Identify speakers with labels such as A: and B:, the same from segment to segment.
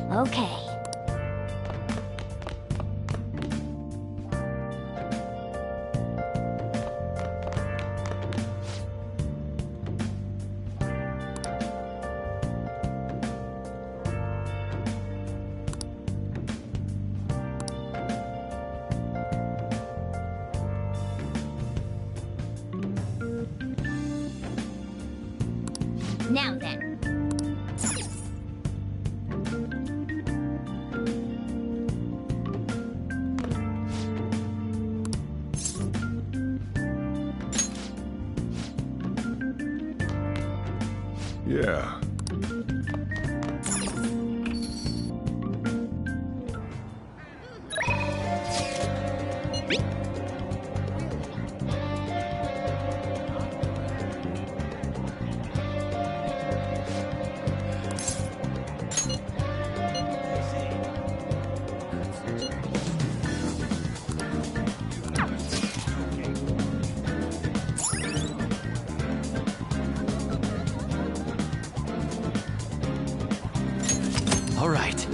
A: Okay. Now then.
B: Yeah.
C: All right.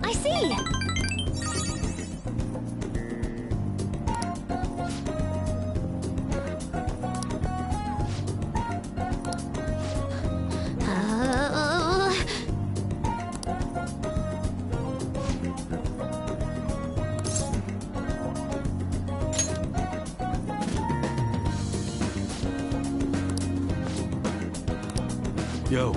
A: I see!
C: Yo.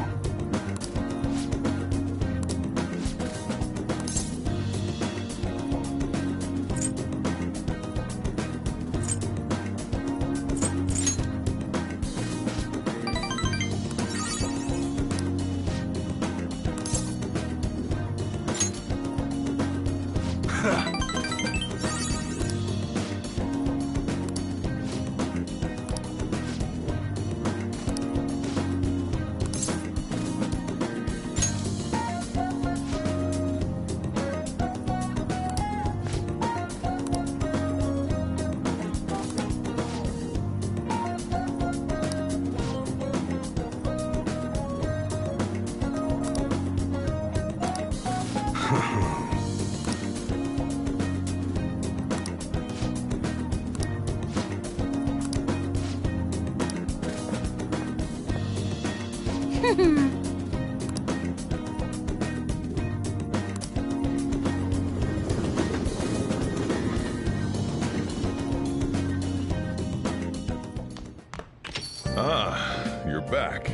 B: Ah, you're back.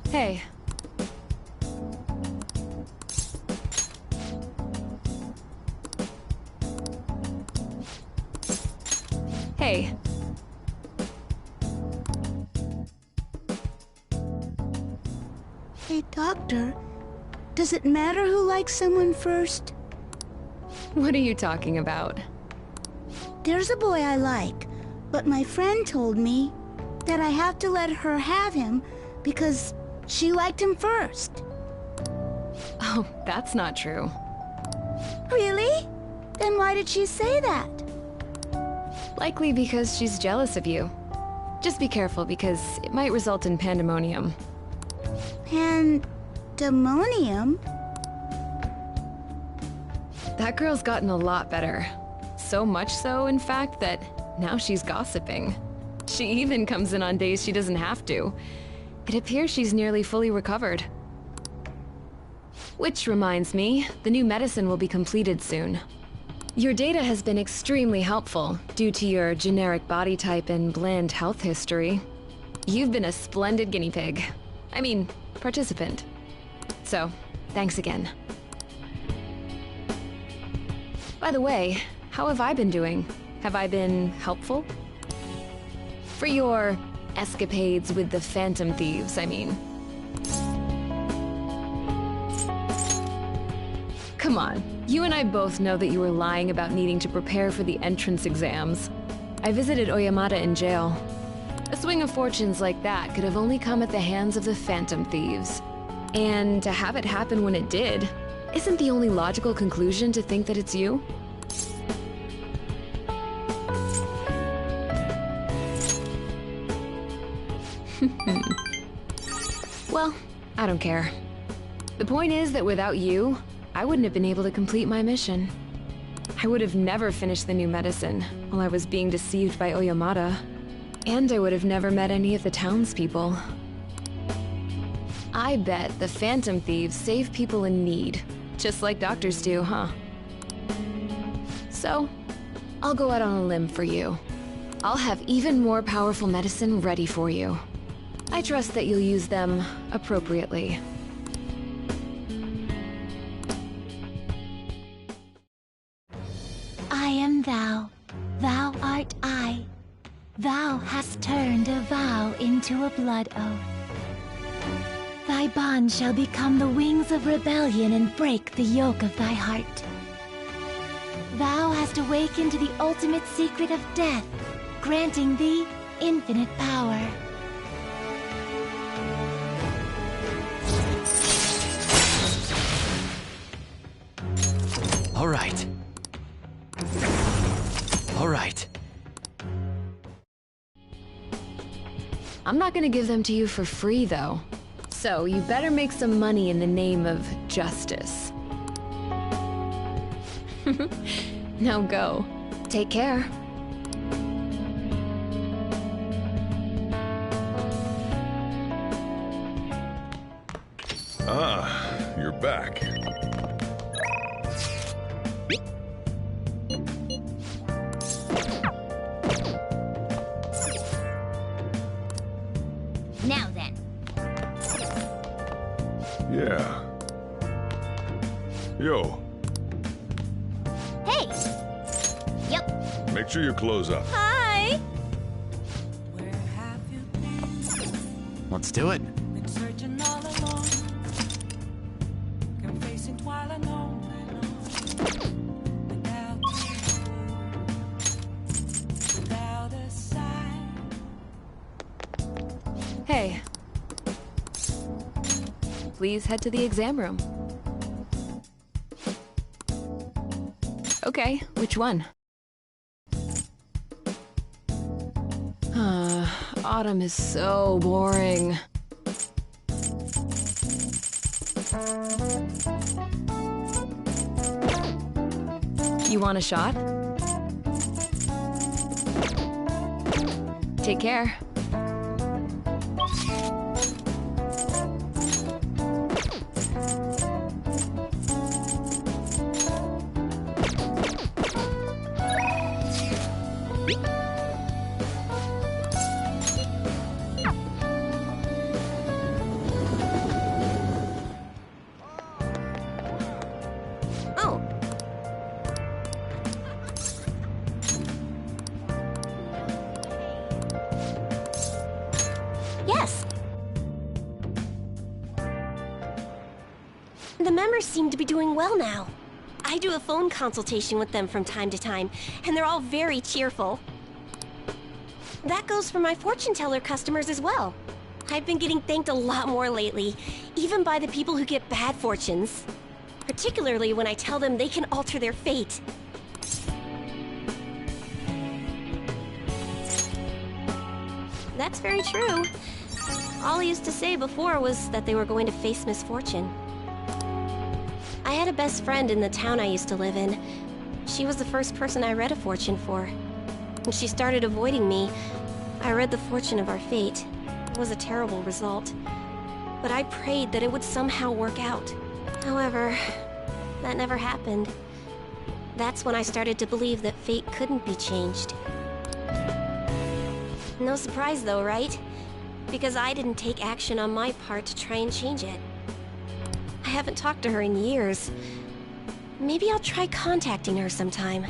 D: Hey. Hey.
E: Hey, Doctor, does it matter who likes someone first?
D: What are you talking about?
E: There's a boy I like, but my friend told me that I have to let her have him because she liked him first.
D: Oh, that's not true.
E: Really? Then why did she say that?
D: Likely because she's jealous of you. Just be careful because it might result in pandemonium.
E: Pandemonium?
D: That girl's gotten a lot better. So much so, in fact, that now she's gossiping. She even comes in on days she doesn't have to. It appears she's nearly fully recovered. Which reminds me, the new medicine will be completed soon. Your data has been extremely helpful due to your generic body type and bland health history. You've been a splendid guinea pig. I mean, participant. So, thanks again. By the way, how have I been doing? Have I been helpful? For your escapades with the Phantom Thieves, I mean. Come on, you and I both know that you were lying about needing to prepare for the entrance exams. I visited Oyamata in jail. A swing of fortunes like that could have only come at the hands of the Phantom Thieves. And to have it happen when it did, isn't the only logical conclusion to think that it's you? Well, I don't care. The point is that without you, I wouldn't have been able to complete my mission. I would have never finished the new medicine while I was being deceived by Oyamata. And I would have never met any of the townspeople. I bet the Phantom Thieves save people in need, just like doctors do, huh? So, I'll go out on a limb for you. I'll have even more powerful medicine ready for you. I trust that you'll use them appropriately.
A: I am thou. Thou art I. Thou hast turned a vow into a blood oath. Thy bond shall become the wings of rebellion and break the yoke of thy heart. Thou hast awakened to the ultimate secret of death, granting thee infinite power.
C: All right. All right.
D: I'm not gonna give them to you for free, though. So you better make some money in the name of justice. Now go. Take care.
B: Ah, you're back.
A: Now then.
B: Yeah. Yo,
A: Hey! Yep.
B: make sure you close up.
A: Hi!
C: Let's do it.
F: Been searching all alone, confessing while I know without you, without a sign.
D: Hey. Please head to the exam room. Okay, which one? Autumn is so boring. You want a shot? Take care.
A: Oh. Yes.
G: The members seem to be doing well now. I do a phone consultation with them from time to time, and they're all very cheerful. That goes for my fortune teller customers as well. I've been getting thanked a lot more lately, even by the people who get bad fortunes. Particularly when I tell them they can alter their fate. That's very true. All I used to say before was that they were going to face misfortune. I had a best friend in the town I used to live in. She was the first person I read a fortune for. When she started avoiding me, I read the fortune of our fate. It was a terrible result. But I prayed that it would somehow work out. However, that never happened. That's when I started to believe that fate couldn't be changed. No surprise though, right? because I didn't take action on my part to try and change it. I haven't talked to her in years. Maybe I'll try contacting her sometime.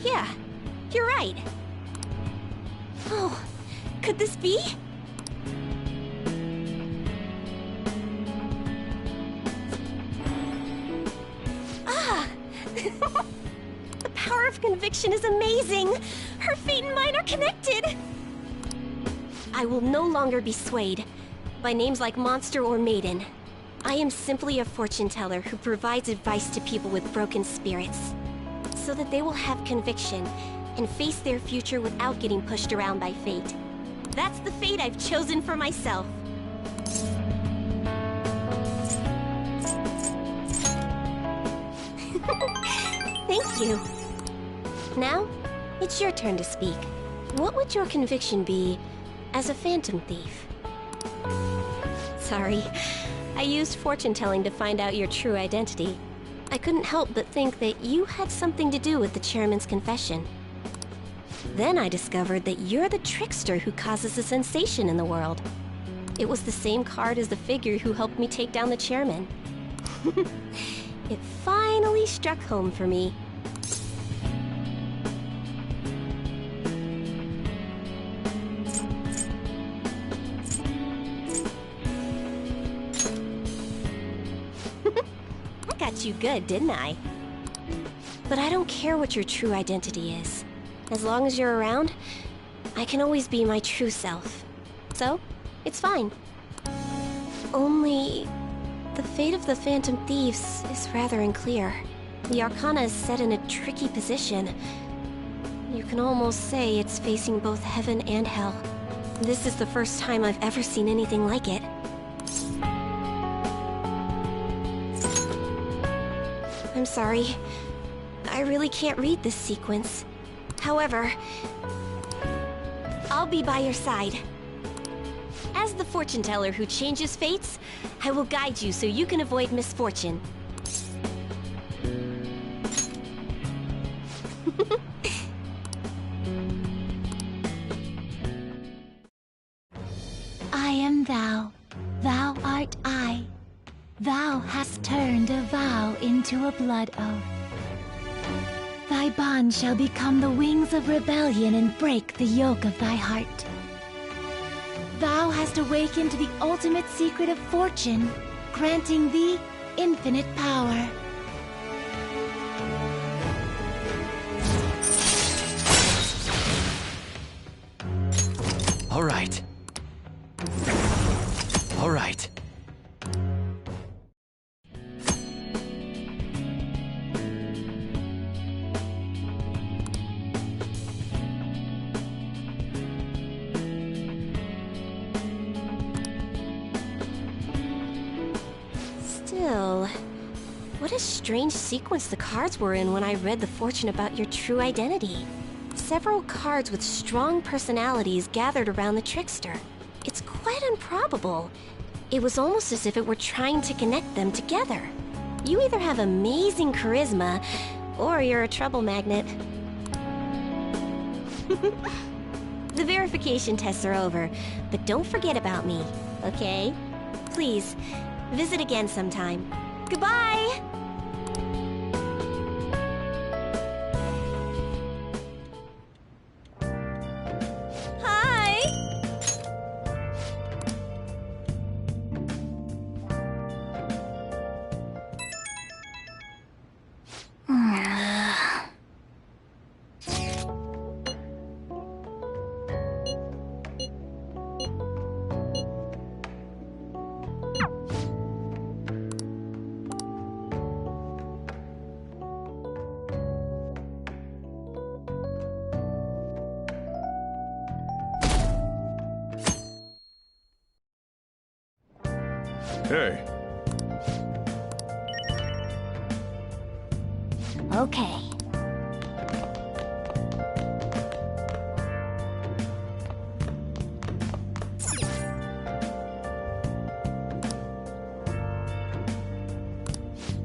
G: Yeah, you're right. Oh, could this be? Ah! The power of conviction is amazing! Her fate and mine are connected! I will no longer be swayed by names like monster or maiden. I am simply a fortune teller who provides advice to people with broken spirits, so that they will have conviction and face their future without getting pushed around by fate. That's the fate I've chosen for myself. Thank you. Now, it's your turn to speak. What would your conviction be as a phantom thief? Sorry, I used fortune telling to find out your true identity. I couldn't help but think that you had something to do with the chairman's confession. Then I discovered that you're the trickster who causes a sensation in the world. It was the same card as the figure who helped me take down the chairman. It finally struck home for me. I got you good, didn't I? But I don't care what your true identity is. As long as you're around, I can always be my true self. So, it's fine. Only... the fate of the Phantom Thieves is rather unclear. The Arcana is set in a tricky position. You can almost say it's facing both heaven and hell. This is the first time I've ever seen anything like it. I'm sorry. I really can't read this sequence. However, I'll be by your side. As the fortune teller who changes fates, I will guide you so you can avoid misfortune.
A: I am thou, thou art I. Thou hast turned a vow into a blood oath. Thy bond shall become the wings of rebellion and break the yoke of thy heart. Thou hast awakened the ultimate secret of fortune, granting thee infinite power.
C: All right. All right.
G: Still, what a strange sequence the cards were in when I read the fortune about your true identity. Several cards with strong personalities gathered around the trickster. It's quite improbable. It was almost as if it were trying to connect them together. You either have amazing charisma, or you're a trouble magnet. The verification tests are over, but don't forget about me, okay? Please, visit again sometime. Goodbye! Hi!
B: Hey,
E: Okay.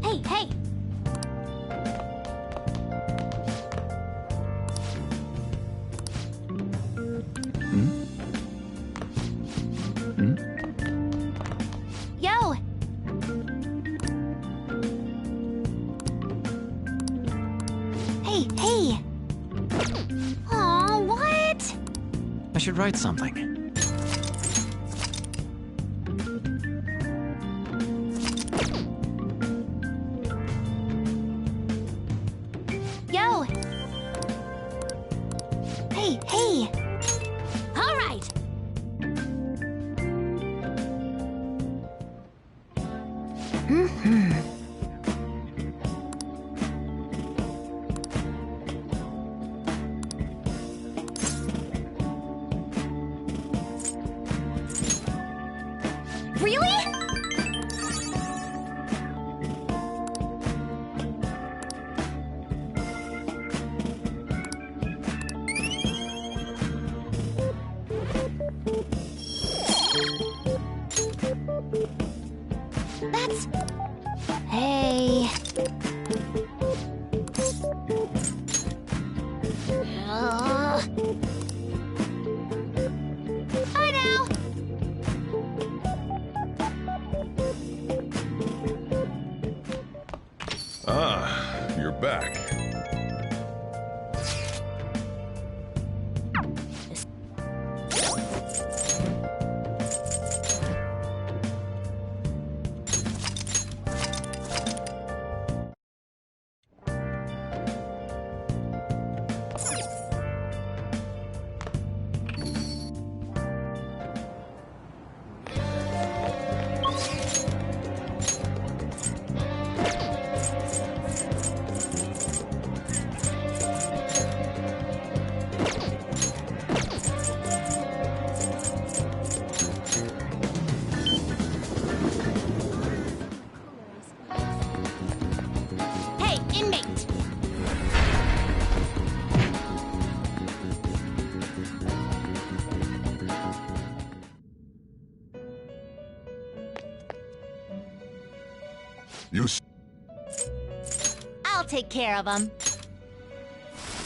E: Hey, hey!
A: Hey! Aw, what?
C: I should write something.
A: Yo! Hey, hey! All right! Really? That's... Hey... Bye now!
B: Ah, you're back.
A: Hey, inmate!
B: You
A: I'll take care of them.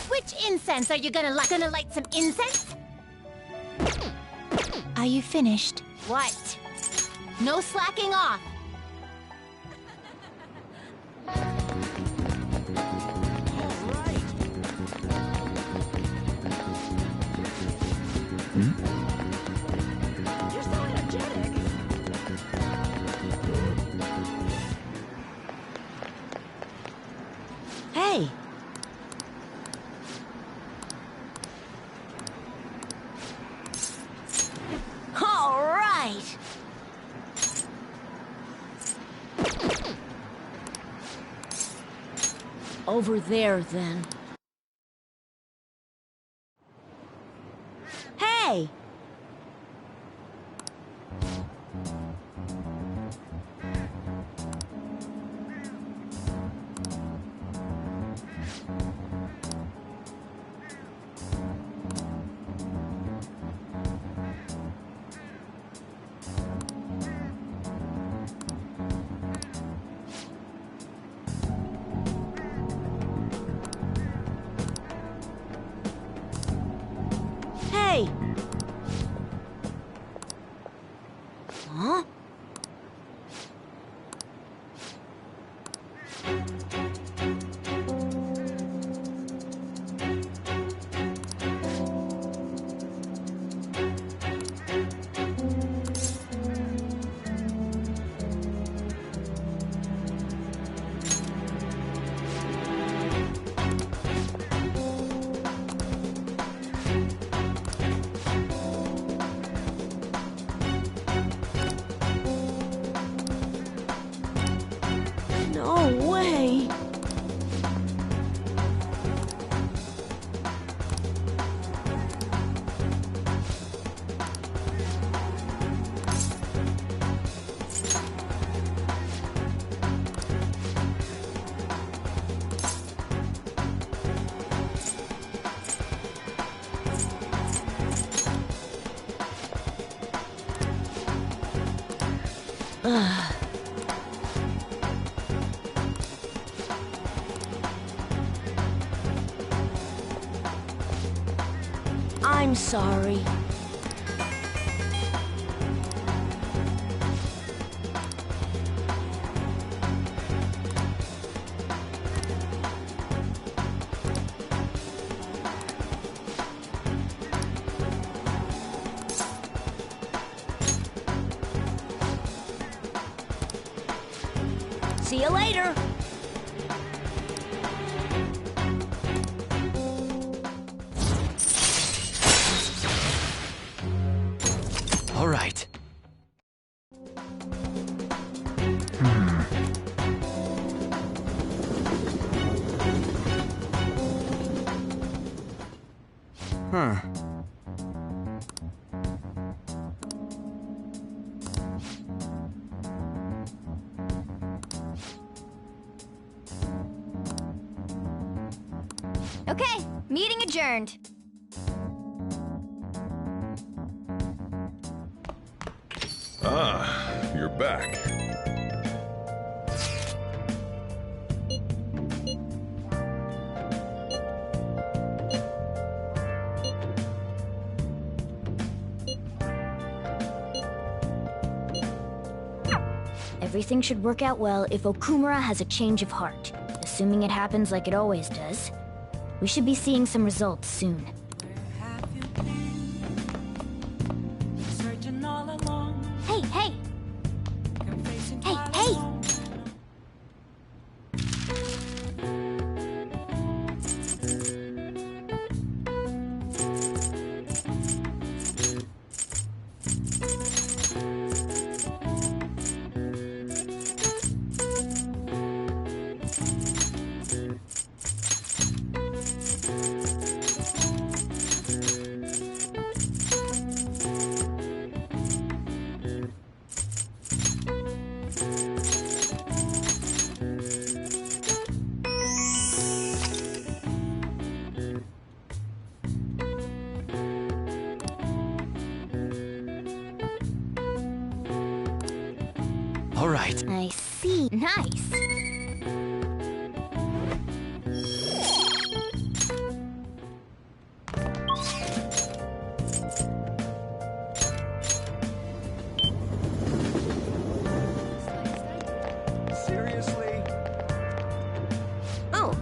A: Which incense are you gonna light some incense? Are you finished? What? No slacking off.
F: You're so energetic.
A: Hey! All right! Over there, then. Hey! Hey! Huh? No way! I'm sorry.
E: you later.
C: All right. Huh.
H: Okay, meeting adjourned.
B: Ah, you're back.
H: Everything should work out well if Okumura has a change of heart. Assuming it happens like it always does. We should be seeing some results soon.
F: Where have you been? Searching all along,
H: Hey, hey!
F: confessing
H: Hey,
F: twilight
H: hey!
F: alone.
C: All right.
H: I see. Nice.
I: Seriously?
G: Oh.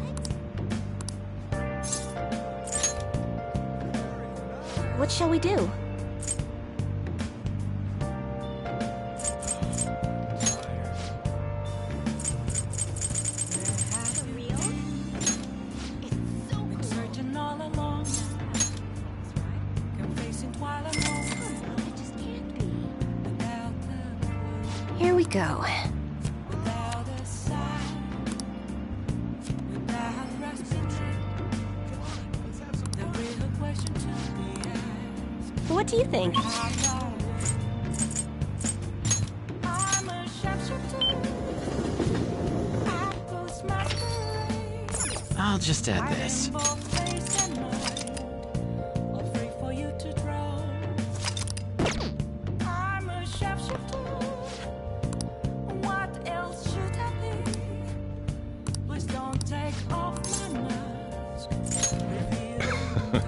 G: What shall we do?
F: Been searching all along, confessing twilight alone. Without the
G: Here we go.
F: without a sign, without grasping the real question to be asked.
G: What do you think?
F: I'm a sharpshooter. I post masquerade.
C: I'll just add this.
F: Both face and mind, all free for you to draw. I'm a sharpshooter. What else should I be? Please don't take off my mask. Reveal it all.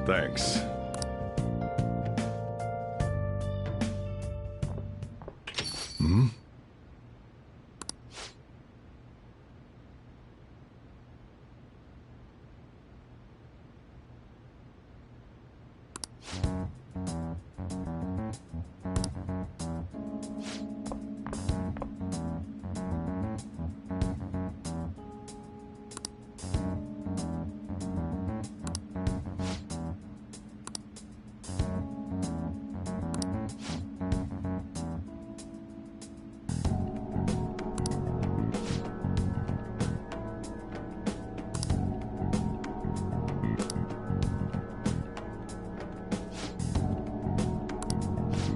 B: Thanks. Hmm?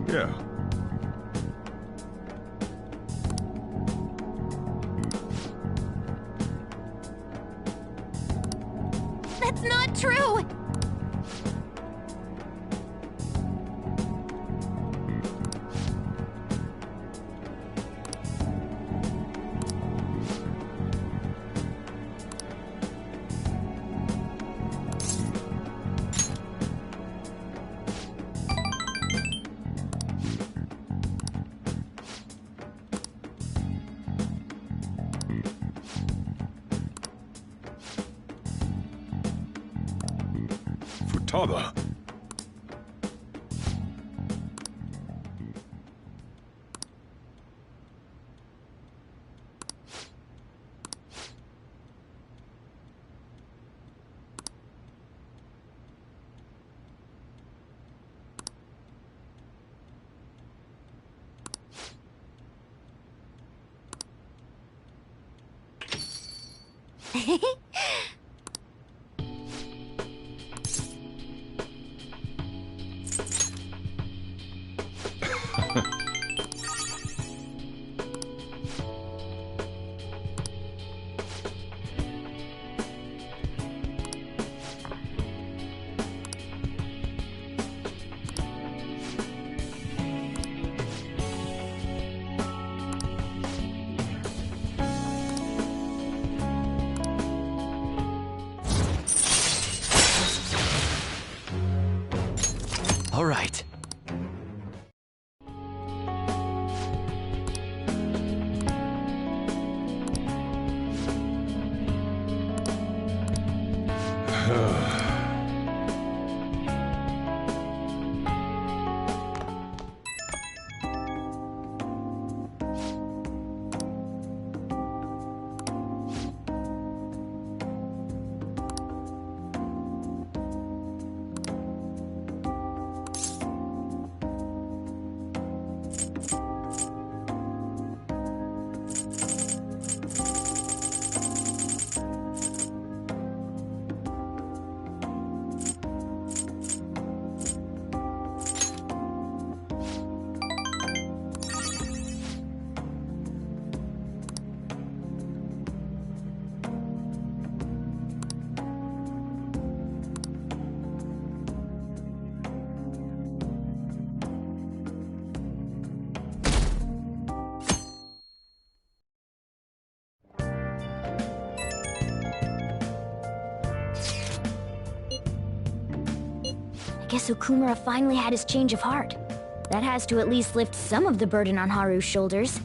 B: Yeah.
H: That's not true!
B: Futaba.
C: All right.
H: I guess Okumura finally had his change of heart. That has to at least lift some of the burden on Haru's shoulders.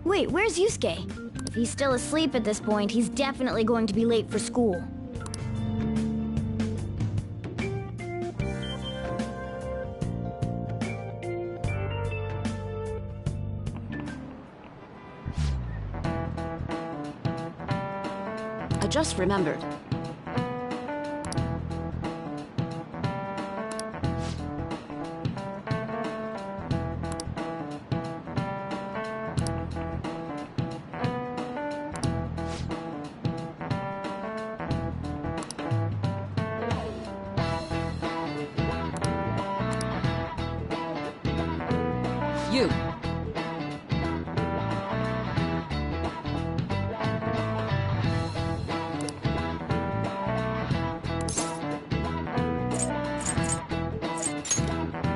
H: Wait, where's Yusuke? If he's still asleep at this point, he's definitely going to be late for school.
I: I just remembered. You.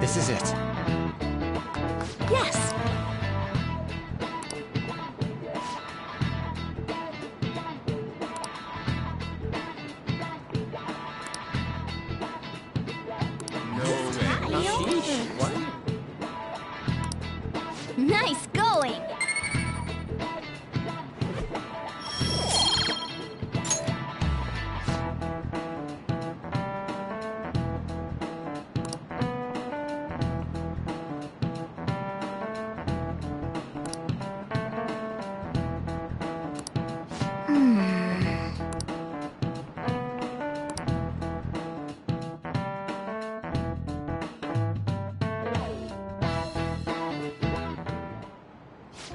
C: This is it.
I: Yes.
H: Nice going!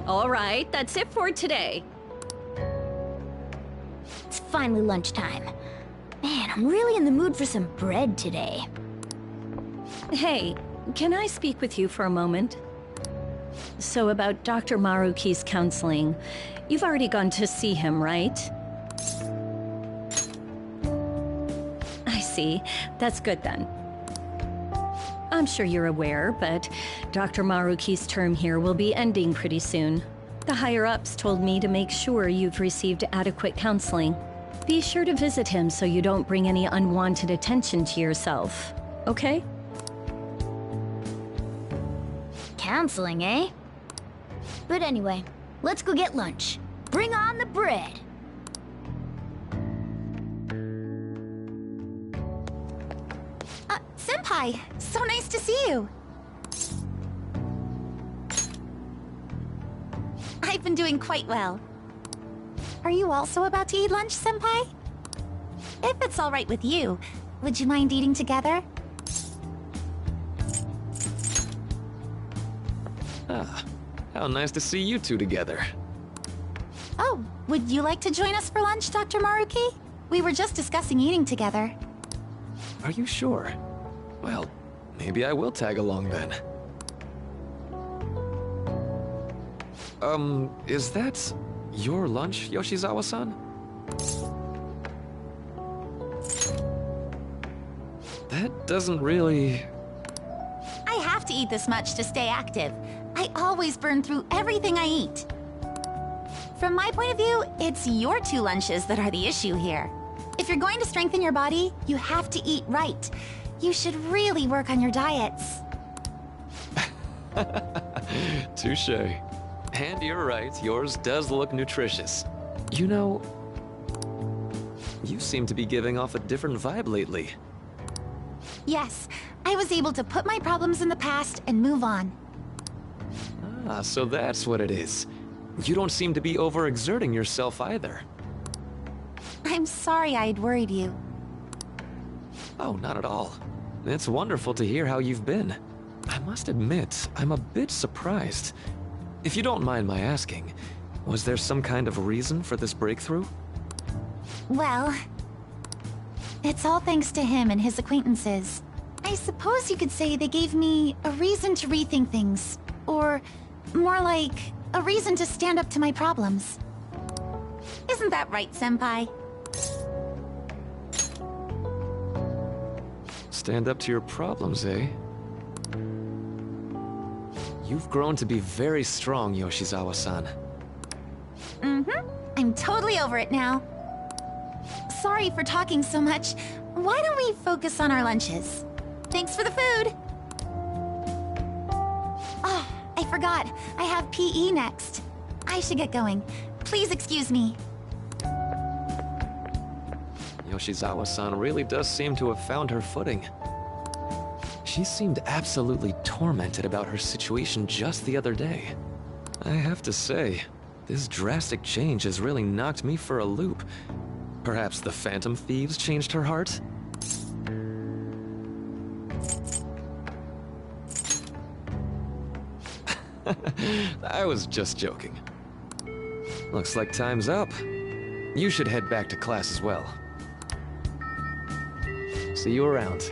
J: All right, that's it for today.
H: It's finally lunchtime. Man, I'm really in the mood for some bread today.
J: Hey, can I speak with you for a moment? So about Dr. Maruki's counseling, you've already gone to see him, right? I see. That's good then. I'm sure you're aware, but Dr. Maruki's term here will be ending pretty soon. The higher-ups told me to make sure you've received adequate counseling. Be sure to visit him so you don't bring any unwanted attention to yourself, okay?
H: Counseling, eh? But anyway, let's go get lunch. Bring on the bread!
A: Senpai! So nice to see you! I've been doing quite well. Are you also about to eat lunch, Senpai? If it's all right with you, would you mind eating together?
C: Ah, how nice to see you two together.
A: Oh, would you like to join us for lunch, Dr. Maruki? We were just discussing eating together.
C: Are you sure? Well, maybe I will tag along then. Is that your lunch, Yoshizawa-san? That doesn't really...
A: I have to eat this much to stay active. I always burn through everything I eat. From my point of view, it's your 2 lunches that are the issue here. If you're going to strengthen your body, you have to eat right. You should really work on your diets.
C: Touché. And you're right, yours does look nutritious. You know, you seem to be giving off a different vibe lately.
A: Yes, I was able to put my problems in the past and move on.
C: Ah, so that's what it is. You don't seem to be overexerting yourself either.
A: I'm sorry I'd worried you.
C: Oh, not at all. It's wonderful to hear how you've been. I must admit, I'm a bit surprised. If you don't mind my asking, was there some kind of reason for this breakthrough?
A: Well, it's all thanks to him and his acquaintances. I suppose you could say they gave me a reason to rethink things. Or, more like, a reason to stand up to my problems. Isn't that right, Senpai?
C: Stand up to your problems, eh? You've grown to be very strong, Yoshizawa-san.
A: Mm-hmm. I'm totally over it now. Sorry for talking so much. Why don't we focus on our lunches? Thanks for the food! Oh, I forgot. I have PE next. I should get going. Please excuse me.
C: Yoshizawa-san really does seem to have found her footing. She seemed absolutely tormented about her situation just the other day. I have to say, this drastic change has really knocked me for a loop. Perhaps the Phantom Thieves changed her heart? I was just joking. Looks like time's up. You should head back to class as well. See you around.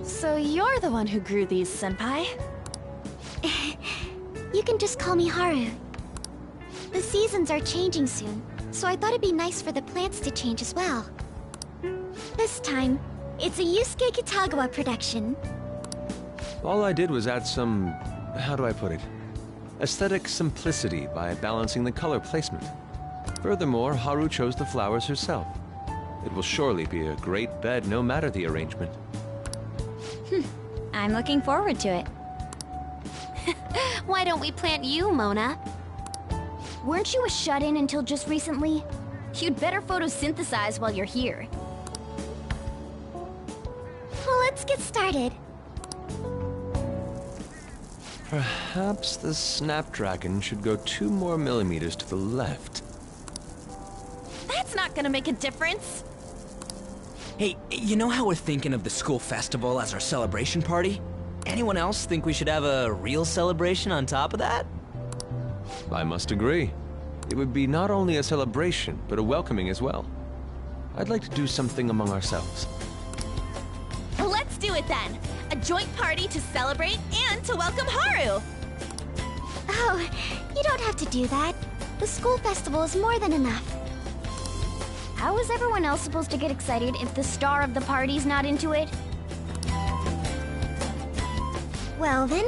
A: So you're the one who grew these, Senpai?
I: You can just call me Haru. The seasons are changing soon, so I thought it'd be nice for the plants to change as well. This time, it's a Yusuke Kitagawa production.
K: All I did was add some, how do I put it, aesthetic simplicity by balancing the color placement. Furthermore, Haru chose the flowers herself. It will surely be a great bed no matter the arrangement.
H: I'm looking forward to it.
I: Why don't we plant you, Mona?
H: Weren't you a shut-in until just recently? You'd better photosynthesize while you're here.
I: Well, let's get started.
K: Perhaps the Snapdragon should go 2 more millimeters to the left.
A: That's not gonna make a difference.
L: Hey, you know how we're thinking of the school festival as our celebration party? Anyone else think we should have a real celebration on top of that?
K: I must agree. It would be not only a celebration, but a welcoming as well. I'd like to do something among ourselves.
M: do it then. A joint party to celebrate and to welcome Haru.
I: Oh, you don't have to do that. The school festival is more than enough.
H: How is everyone else supposed to get excited if the star of the party's not into it?
I: Well then,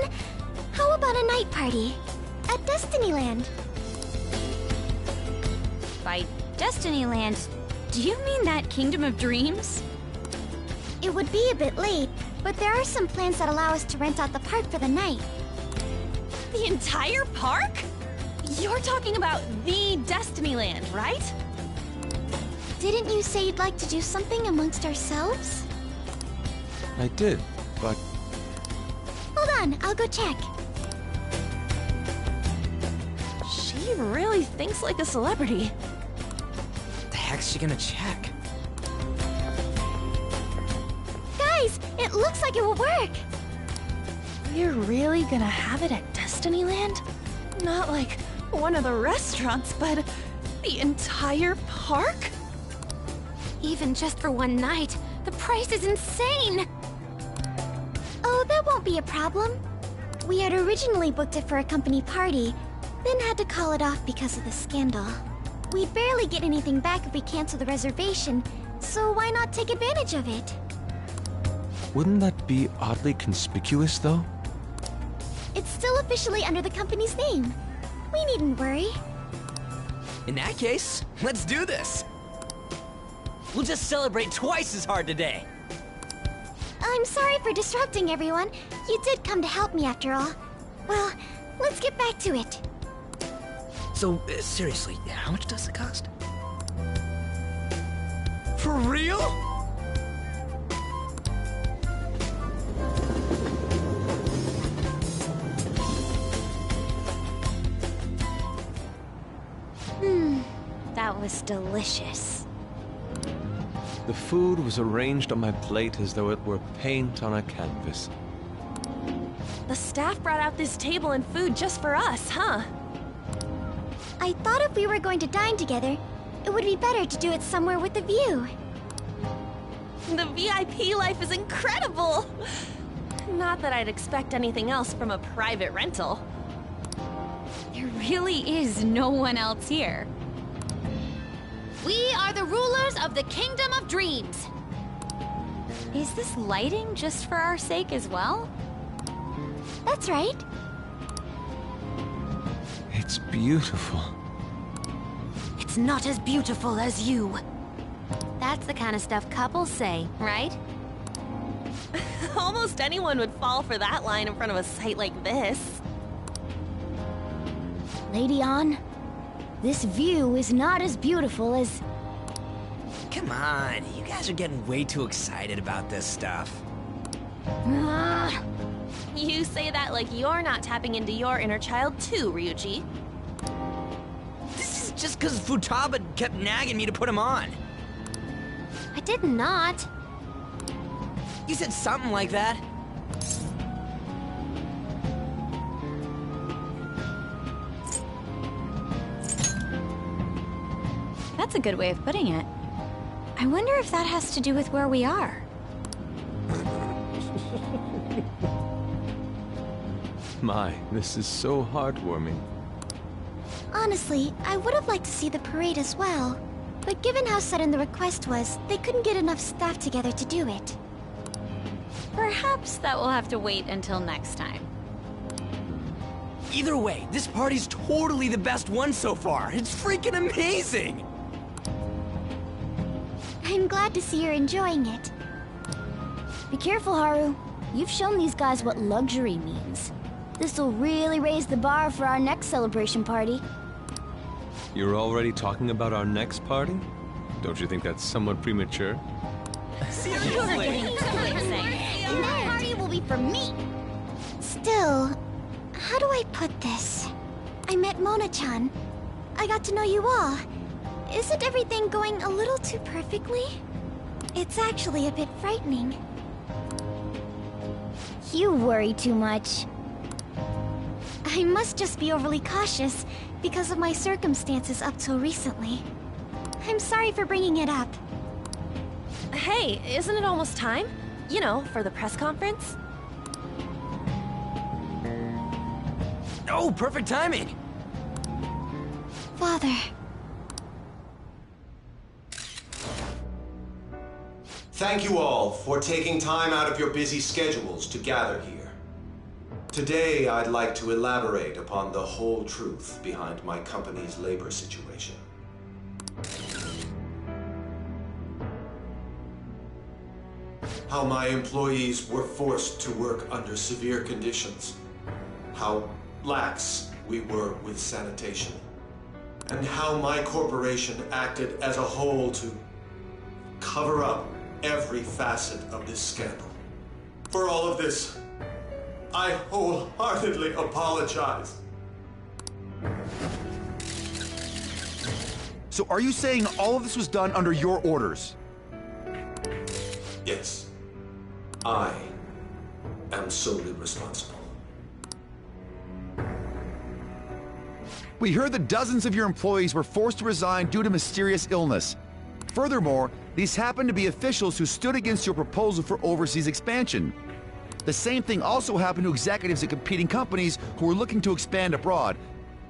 I: how about a night party? At Destinyland.
N: By Destinyland, do you mean that Kingdom of Dreams?
I: It would be a bit late, but there are some plans that allow us to rent out the park for the night.
M: The entire park? You're talking about the Destinyland, right?
I: Didn't you say you'd like to do something amongst ourselves?
K: I did, but
I: Hold on, I'll go check.
M: She really thinks like a celebrity.
L: The heck's she gonna check?
I: Guys, it looks like it will work.
M: We're really gonna have it at Destinyland? Not like one of the restaurants, but the entire park?
I: Even just for one night, the price is insane. Oh, that won't be a problem. We had originally booked it for a company party, then had to call it off because of the scandal. We'd barely get anything back if we cancel the reservation, so why not take advantage of it?
K: wouldn't that be oddly conspicuous, though?
I: It's still officially under the company's name. We needn't worry.
L: In that case, let's do this. We'll just celebrate twice as hard today.
I: I'm sorry for disrupting everyone. You did come to help me after all. Well, let's get back to it.
L: So, seriously, how much does it cost? For real?
I: That was delicious.
K: The food was arranged on my plate as though it were paint on a canvas.
M: The staff brought out this table and food just for us, huh?
I: I thought if we were going to dine together, it would be better to do it somewhere with a view.
M: The VIP life is incredible! Not that I'd expect anything else from a private rental.
N: There really is no one else here.
O: We are the rulers of the Kingdom of Dreams.
N: Is this lighting just for our sake as well?
I: That's right.
K: It's beautiful.
O: It's not as beautiful as you. That's the kind of stuff couples say, right?
M: Almost anyone would fall for that line in front of a site like this.
H: Lady Ann, this view is not as beautiful as...
L: Come on, you guys are getting way too excited about this stuff.
M: You say that like you're not tapping into your inner child too, Ryuji.
L: This is just because Futaba kept nagging me to put him on.
I: I did not.
L: You said something like that.
N: That's a good way of putting it. I wonder if that has to do with where we are.
K: My, this is so heartwarming.
I: Honestly, I would have liked to see the parade as well. But given how sudden the request was, they couldn't get enough staff together to do it.
N: Perhaps that will have to wait until next time.
L: Either way, this party's totally the best one so far. It's freaking amazing!
I: I'm glad to see you're enjoying it.
H: Be careful, Haru. You've shown these guys what luxury means. This'll really raise the bar for our next celebration party.
K: You're already talking about our next party? Don't you think that's somewhat premature?
O: The party will be for me.
I: Still, how do I put this? I met Mona-chan. I got to know you all. Isn't everything going a little too perfectly? It's actually a bit frightening.
H: You worry too much.
I: I must just be overly cautious because of my circumstances up till recently. I'm sorry for bringing it up.
M: Hey, isn't it almost time?
P: You know, for the press conference.
L: Oh, perfect timing!
I: Father.
Q: Thank you all for taking time out of your busy schedules to gather here. Today, I'd like to elaborate upon the whole truth behind my company's labor situation. How my employees were forced to work under severe conditions. How lax we were with sanitation. And how my corporation acted as a whole to cover up every facet of this scandal. For all of this, I wholeheartedly apologize.
R: So are you saying all of this was done under your orders?
Q: Yes. I am solely responsible.
R: We heard that dozens of your employees were forced to resign due to mysterious illness. Furthermore, these happened to be officials who stood against your proposal for overseas expansion. The same thing also happened to executives at competing companies who were looking to expand abroad.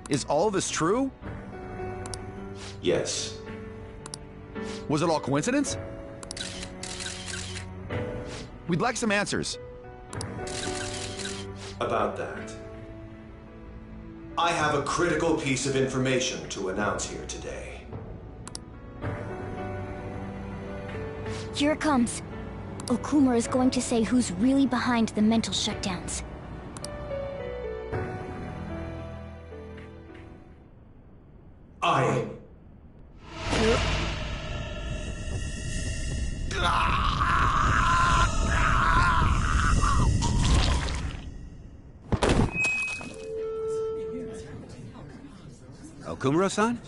R: Is all of this true?
Q: Yes.
R: Was it all coincidence? We'd like some answers.
Q: About that, I have a critical piece of information to announce here today.
H: Here it comes. Okumura is going to say who's really behind the mental shutdowns.
Q: I...
R: Okumura-san?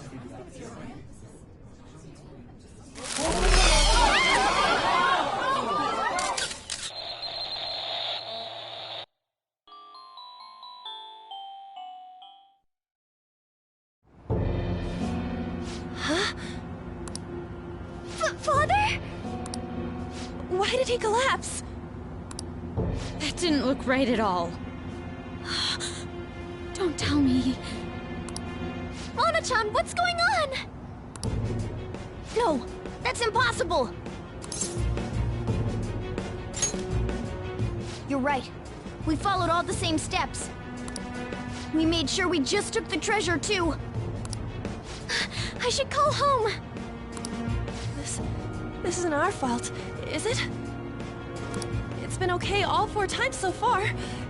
I: Father?
P: Why did he collapse?
J: That didn't look right at all.
I: Don't tell me. Mona-chan, what's going on?
H: No, that's impossible! You're right. We followed all the same steps. We made sure we just took the treasure, too.
I: I should call home.
P: This isn't our fault, is it? It's been okay all 4 times so far,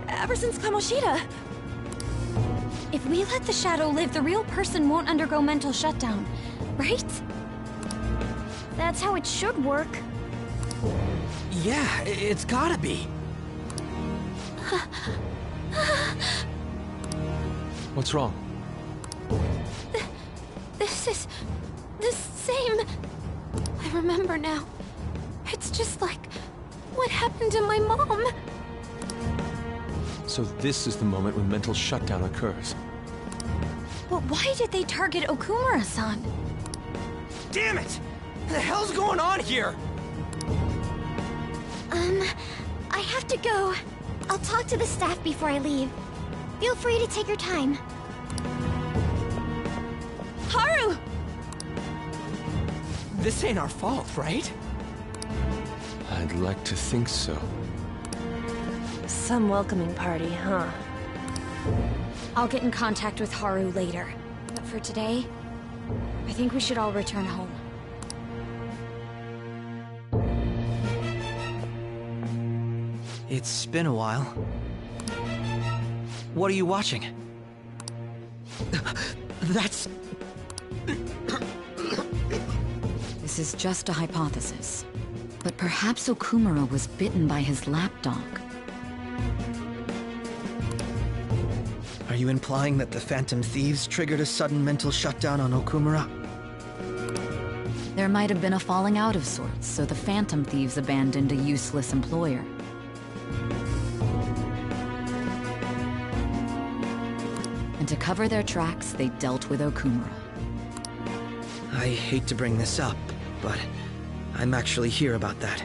P: ever since Kamoshida.
N: If we let the shadow live, the real person won't undergo mental shutdown, right?
H: That's how it should work.
L: Yeah, it's gotta be.
K: What's wrong?
I: This is the same. I remember now. It's just like what happened to my mom.
K: So this is the moment when mental shutdown occurs.
N: But why did they target Okumura-san?
L: Damn it! What the hell's going on here?
I: I have to go.
N: I'll talk to the staff before I leave. Feel free to take your time.
P: Haru!
L: This ain't our fault, right?
K: I'd like to think so.
P: Some welcoming party, huh?
N: I'll get in contact with Haru later. But for today, I think we should all return home.
L: It's been a while. What are you watching? That's...
S: This is just a hypothesis. But perhaps Okumura was bitten by his lapdog.
L: Are you implying that the Phantom Thieves triggered a sudden mental shutdown on Okumura?
S: There might have been a falling out of sorts, so the Phantom Thieves abandoned a useless employer. And to cover their tracks, they dealt with Okumura.
L: I hate to bring this up, but I'm actually here about that.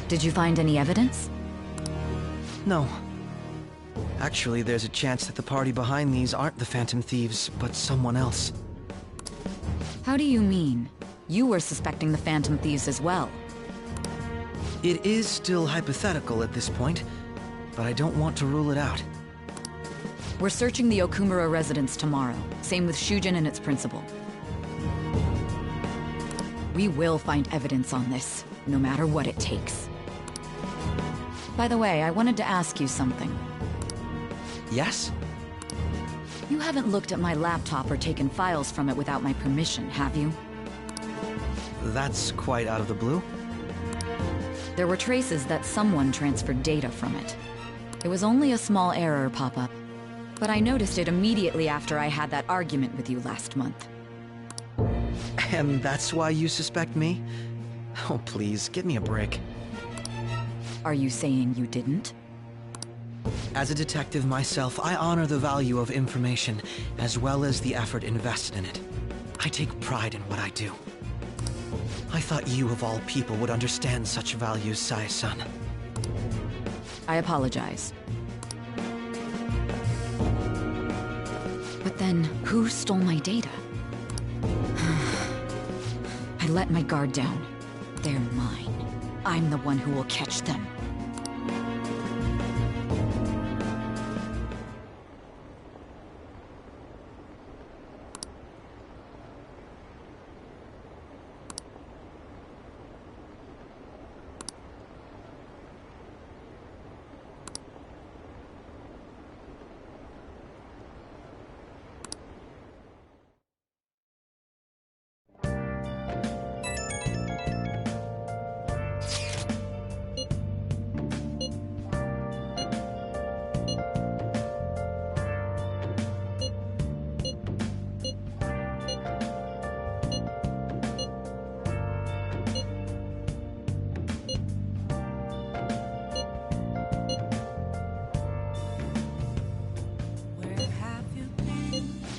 S: Did you find any evidence?
T: No. Actually, there's a chance that the party behind these aren't the Phantom Thieves, but someone else.
S: How do you mean? You were suspecting the Phantom Thieves as well.
T: It is still hypothetical at this point, but I don't want to rule it out.
S: We're searching the Okumura residence tomorrow. Same with Shujin and its principal. We will find evidence on this, no matter what it takes. By the way, I wanted to ask you something.
T: Yes?
S: You haven't looked at my laptop or taken files from it without my permission, have you?
T: That's quite out of the blue.
S: There were traces that someone transferred data from it. It was only a small error pop-up, but I noticed it immediately after I had that argument with you last month.
T: And that's why you suspect me? Oh, please, give me a break.
S: Are you saying you didn't?
T: As a detective myself, I honor the value of information, as well as the effort invested in it. I take pride in what I do. I thought you, of all people, would understand such values, Sae-san.
S: I apologize. But then, who stole my data? I let my guard down. They're mine. I'm the one who will catch them.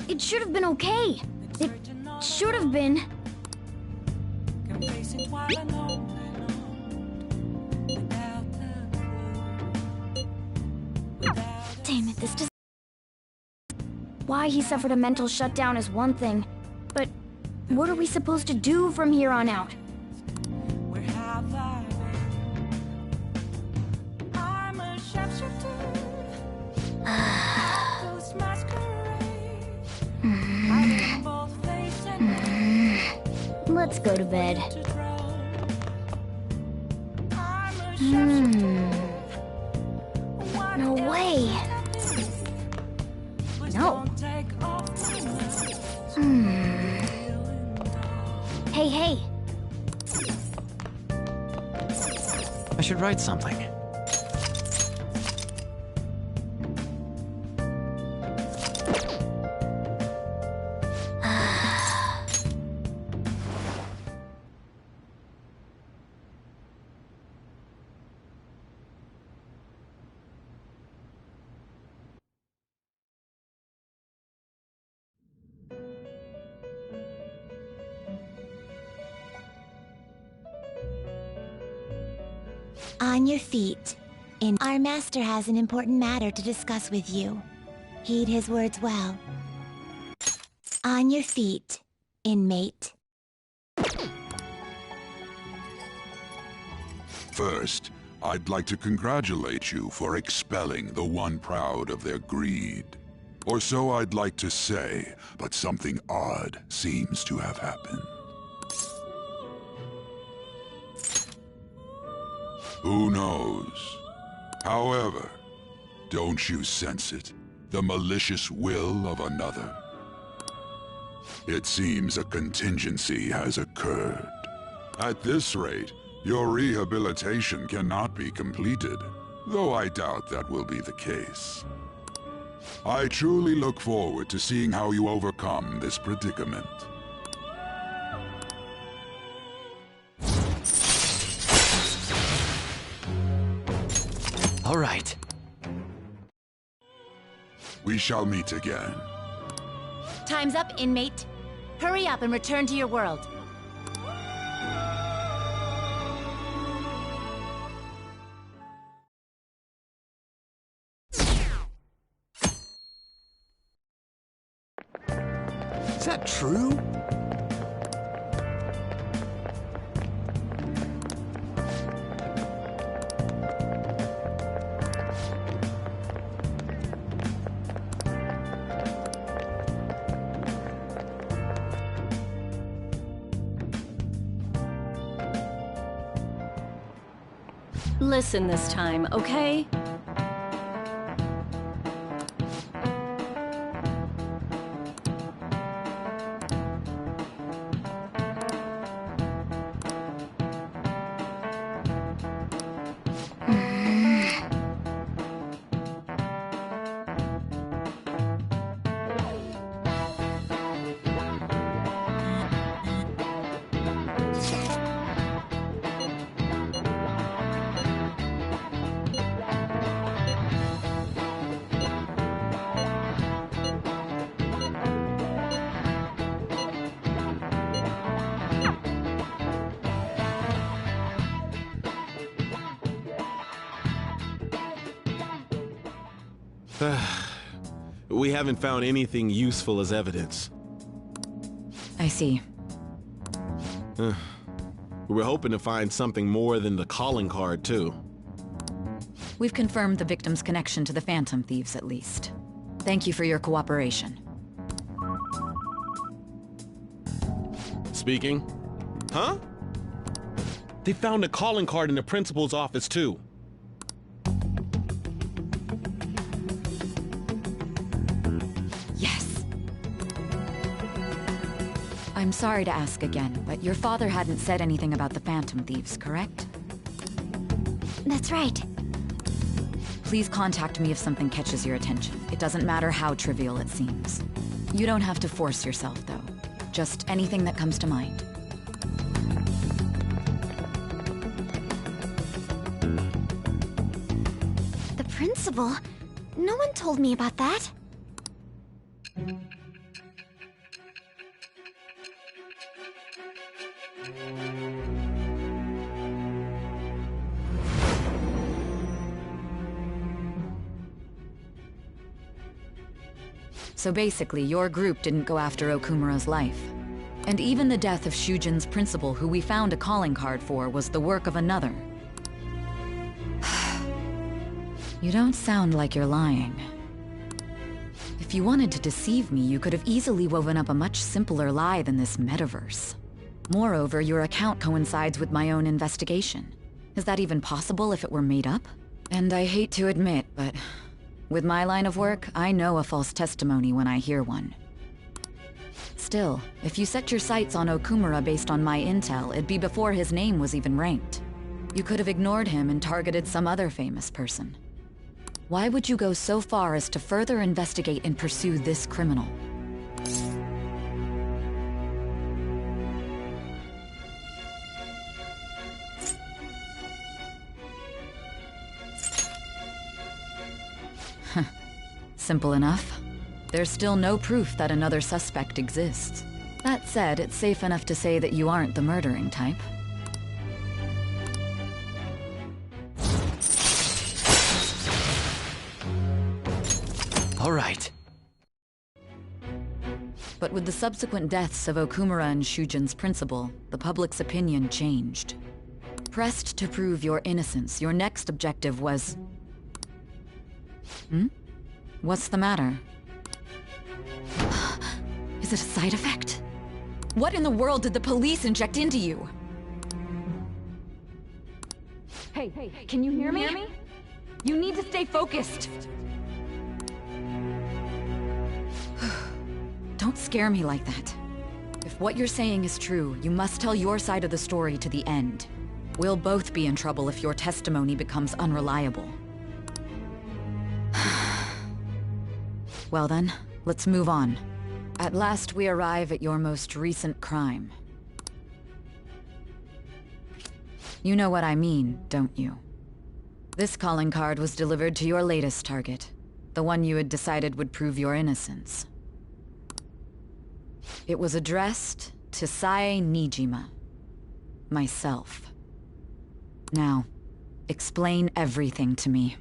H: It should have been okay. It should have been. Damn it, this does. Why he suffered a mental shutdown is one thing, but what are we supposed to do from here on out? Let's go to bed. No way. No. Hey, hey.
C: I should write something.
A: On your feet. Our master has an important matter to discuss with you. Heed his words well. On your feet, inmate.
B: First, I'd like to congratulate you for expelling the one proud of their greed. Or so I'd like to say, but something odd seems to have happened. Who knows? However, don't you sense it? The malicious will of another? It seems a contingency has occurred. At this rate, your rehabilitation cannot be completed, though I doubt that will be the case. I truly look forward to seeing how you overcome this predicament.
T: All right.
B: We shall meet again.
A: Time's up, inmate. Hurry up and return to your world.
T: Is that true?
J: Listen this time, okay?
U: We haven't found anything useful as evidence.
S: I see.
U: We're hoping to find something more than the calling card, too.
S: We've confirmed the victim's connection to the Phantom Thieves, at least. Thank you for your cooperation.
U: Speaking? Huh? They found a calling card in the principal's office, too.
S: Yes. I'm sorry to ask again, but your father hadn't said anything about the Phantom Thieves, correct?
I: That's right.
S: Please contact me if something catches your attention. It doesn't matter how trivial it seems. You don't have to force yourself, though. Just anything that comes to mind.
I: The principal? No one told me about that.
S: So basically, your group didn't go after Okumura's life. And even the death of Shujin's principal, who we found a calling card for, was the work of another. You don't sound like you're lying. If you wanted to deceive me, you could have easily woven up a much simpler lie than this metaverse. Moreover, your account coincides with my own investigation. Is that even possible if it were made up? And I hate to admit, but with my line of work, I know a false testimony when I hear one. Still, if you set your sights on Okumura based on my intel, it'd be before his name was even ranked. You could have ignored him and targeted some other famous person. Why would you go so far as to further investigate and pursue this criminal? Simple enough. There's still no proof that another suspect exists. That said, it's safe enough to say that you aren't the murdering type.
T: All right.
S: But with the subsequent deaths of Okumura and Shujin's principal, the public's opinion changed. Pressed to prove your innocence, your next objective was... What's the matter? Is it a side effect? What in the world did the police inject into you? Hey, can you hear me? You need to stay focused. Don't scare me like that. If what you're saying is true, you must tell your side of the story to the end. We'll both be in trouble if your testimony becomes unreliable. Well then, let's move on. At last we arrive at your most recent crime. You know what I mean, don't you? This calling card was delivered to your latest target, the one you had decided would prove your innocence. It was addressed to Sae Nijima, myself. Now, explain everything to me.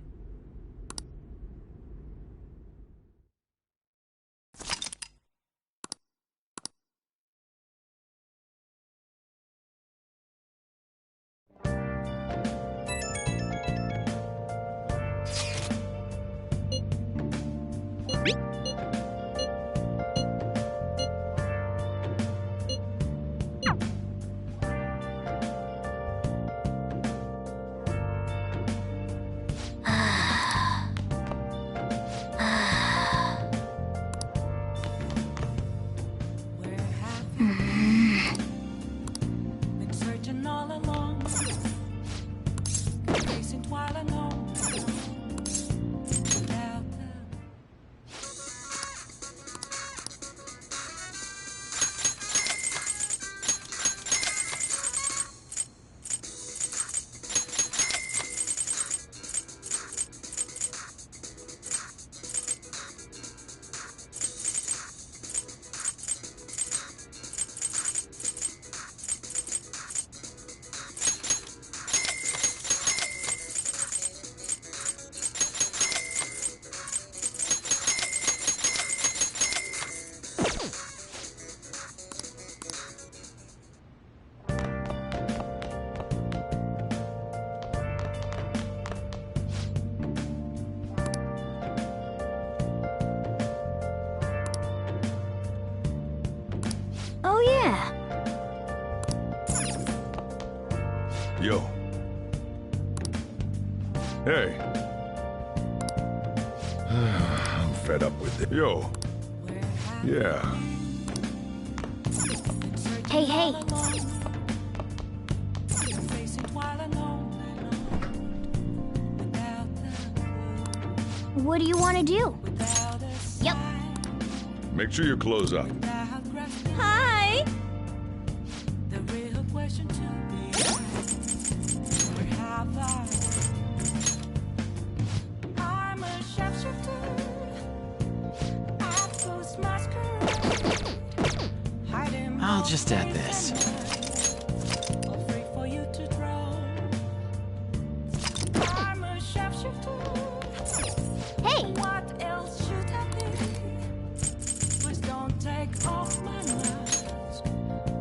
B: Yo. Hey. I'm fed up with it. Yo. Yeah.
H: Hey, hey. What do you want to do? Yep.
B: Make sure you close up.
P: Hi!
F: The real question to be where have I'm a shapeshifter. I post masquerade. Hiding
L: I'll just add this.
F: free for you to draw. I'm a shapeshifter.
H: Hey!
F: What else should I be? Please don't take off my mask.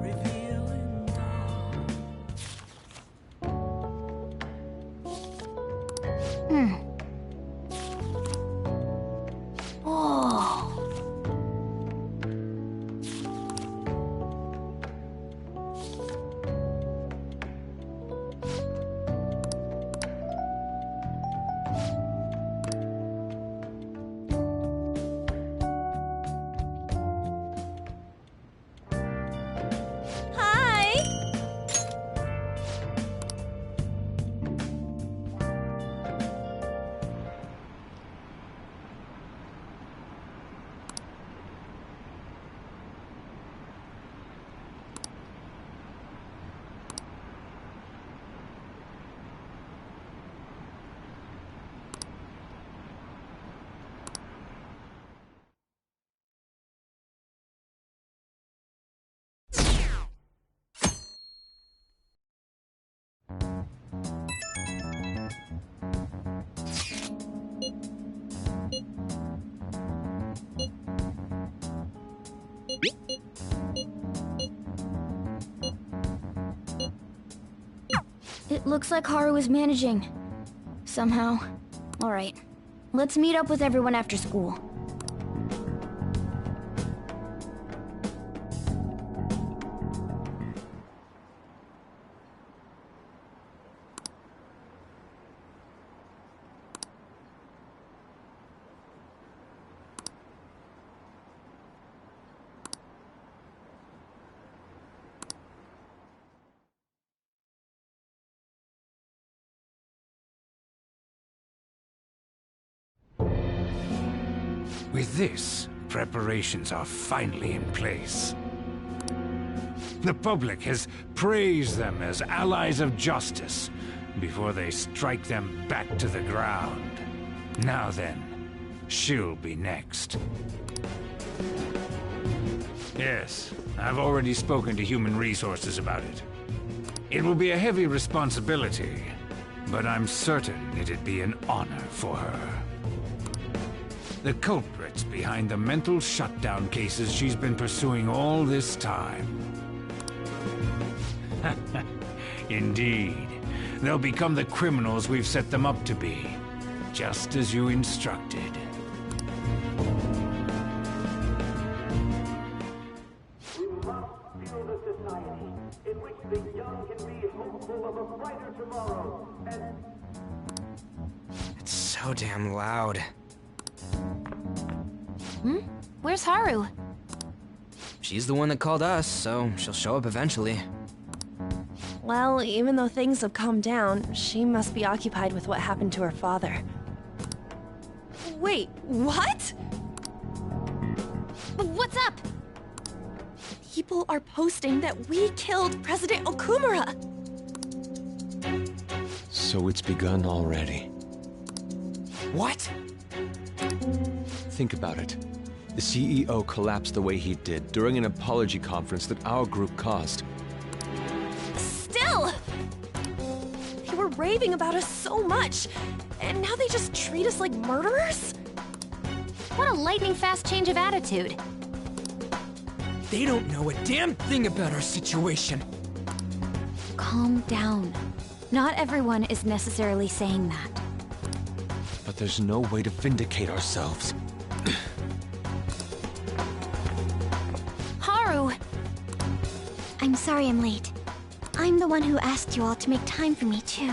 F: Revealing dawn.
H: Oh.
P: Hi!
H: It looks like Haru is managing. Somehow. Alright. Let's meet up with everyone after school.
D: With this, preparations are finally in place. The public has praised them as allies of justice before they strike them back to the ground. Now then, she'll be next. Yes, I've already spoken to Human Resources about it. It will be a heavy responsibility, but I'm certain it'd be an honor for her. The culprits behind the mental shutdown cases she's been pursuing all this time. Indeed. They'll become the criminals we've set them up to be, just as you instructed.
V: We must build a society in which the young can be hopeful of a brighter tomorrow, and...
L: It's so damn loud.
O: Where's Haru?
L: She's the one that called us, so she'll show up eventually.
P: Well, even though things have calmed down, she must be occupied with what happened to her father. Wait, what?
O: What's up?
P: People are posting that we killed President Okumura!
K: So it's begun already.
L: What?
K: Think about it. The CEO collapsed the way he did during an apology conference that our group caused.
P: Still! They were raving about us so much, and now they just treat us like murderers?
O: What a lightning-fast change of attitude.
L: They don't know a damn thing about our situation.
H: Calm down. Not everyone is necessarily saying that.
K: But there's no way to vindicate ourselves.
I: I'm sorry I'm late. I'm the one who asked you all to make time for me, too.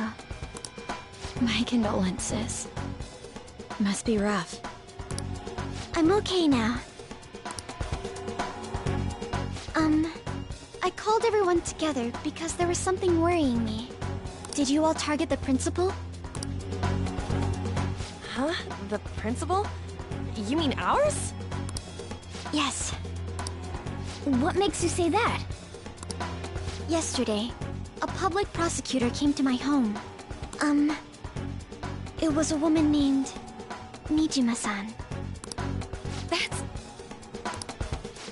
N: My condolences. Must be rough.
I: I'm okay now. I called everyone together because there was something worrying me. Did you all target the principal?
P: Huh? The principal? You mean ours?
I: Yes. What makes you say that? Yesterday, a public prosecutor came to my home. It was a woman named Nijima-san.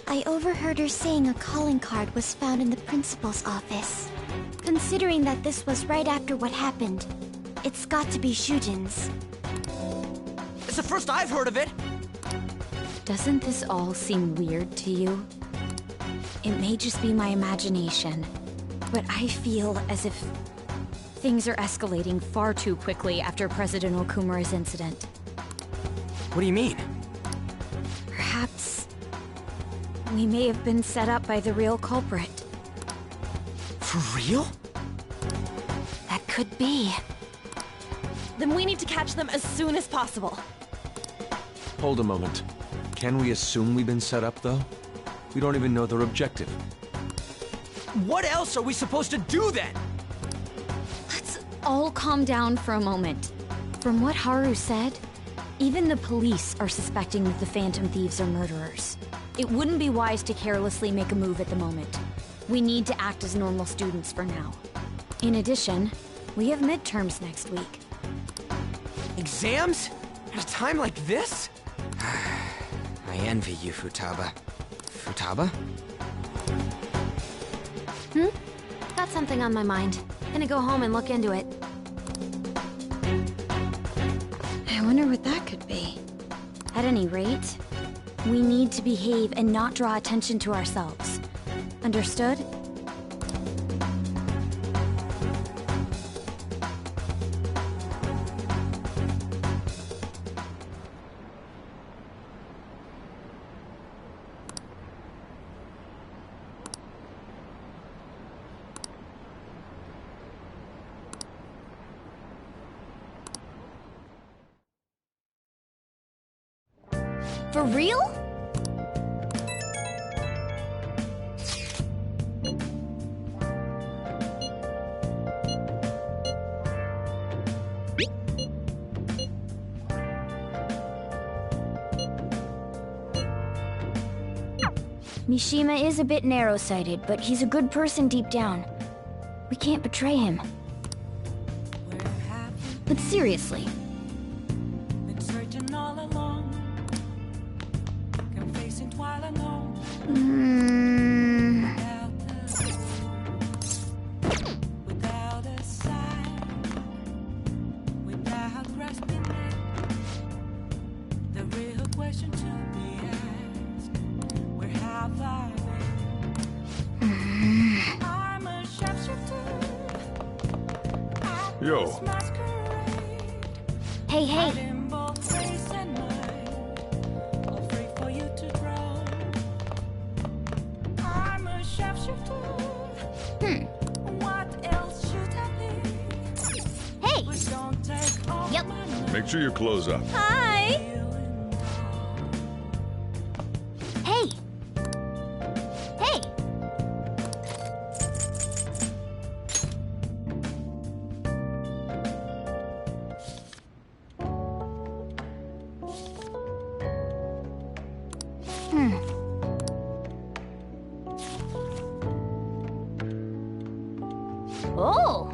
I: I overheard her saying a calling card was found in the principal's office. Considering that this was right after what happened, it's got to be Shujin's.
L: It's the first I've heard of it!
N: Doesn't this all seem weird to you? It may just be my imagination, but I feel as if things are escalating far too quickly after President Okumura's incident.
L: What do you mean?
N: Perhaps we may have been set up by the real culprit.
L: For real?
N: That could be.
P: Then we need to catch them as soon as possible.
K: Hold a moment. Can we assume we've been set up, though? We don't even know their objective.
L: What else are we supposed to do then?
N: Let's all calm down for a moment. From what Haru said, even the police are suspecting that the Phantom Thieves are murderers. It wouldn't be wise to carelessly make a move at the moment. We need to act as normal students for now. In addition, we have midterms next week.
L: Exams? At a time like this? I envy you, Futaba. Futaba?
O: Got something on my mind. Gonna go home and look into it.
N: I wonder what that could be. At any rate, we need to behave and not draw attention to ourselves. Understood?
H: For real? Mishima is a bit narrow-sighted, but he's a good person deep down. We can't betray him. But seriously,
F: Been searching all along, confessing while alone. Without a sign, without grasping it, the real question to be asked: where have I been? I'm a sharpshooter.
B: Yo.
H: hey, hey.
F: In both grace and might, all free for you to grow. I'm a sharpshooter. What else should I be?
H: Hey!
F: But don't take all
H: Yep.
F: my
B: Make sure you close up.
P: Hi!
H: Hey! Hey! Oh!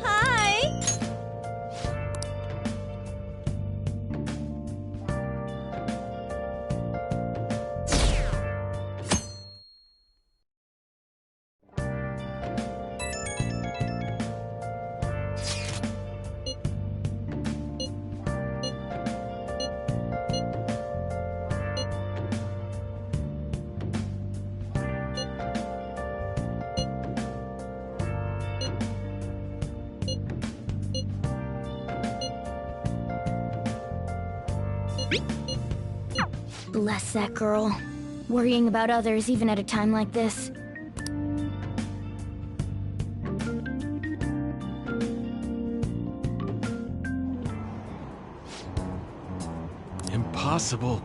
P: Hi!
H: Bless that girl. Worrying about others even at a time like this.
U: Impossible.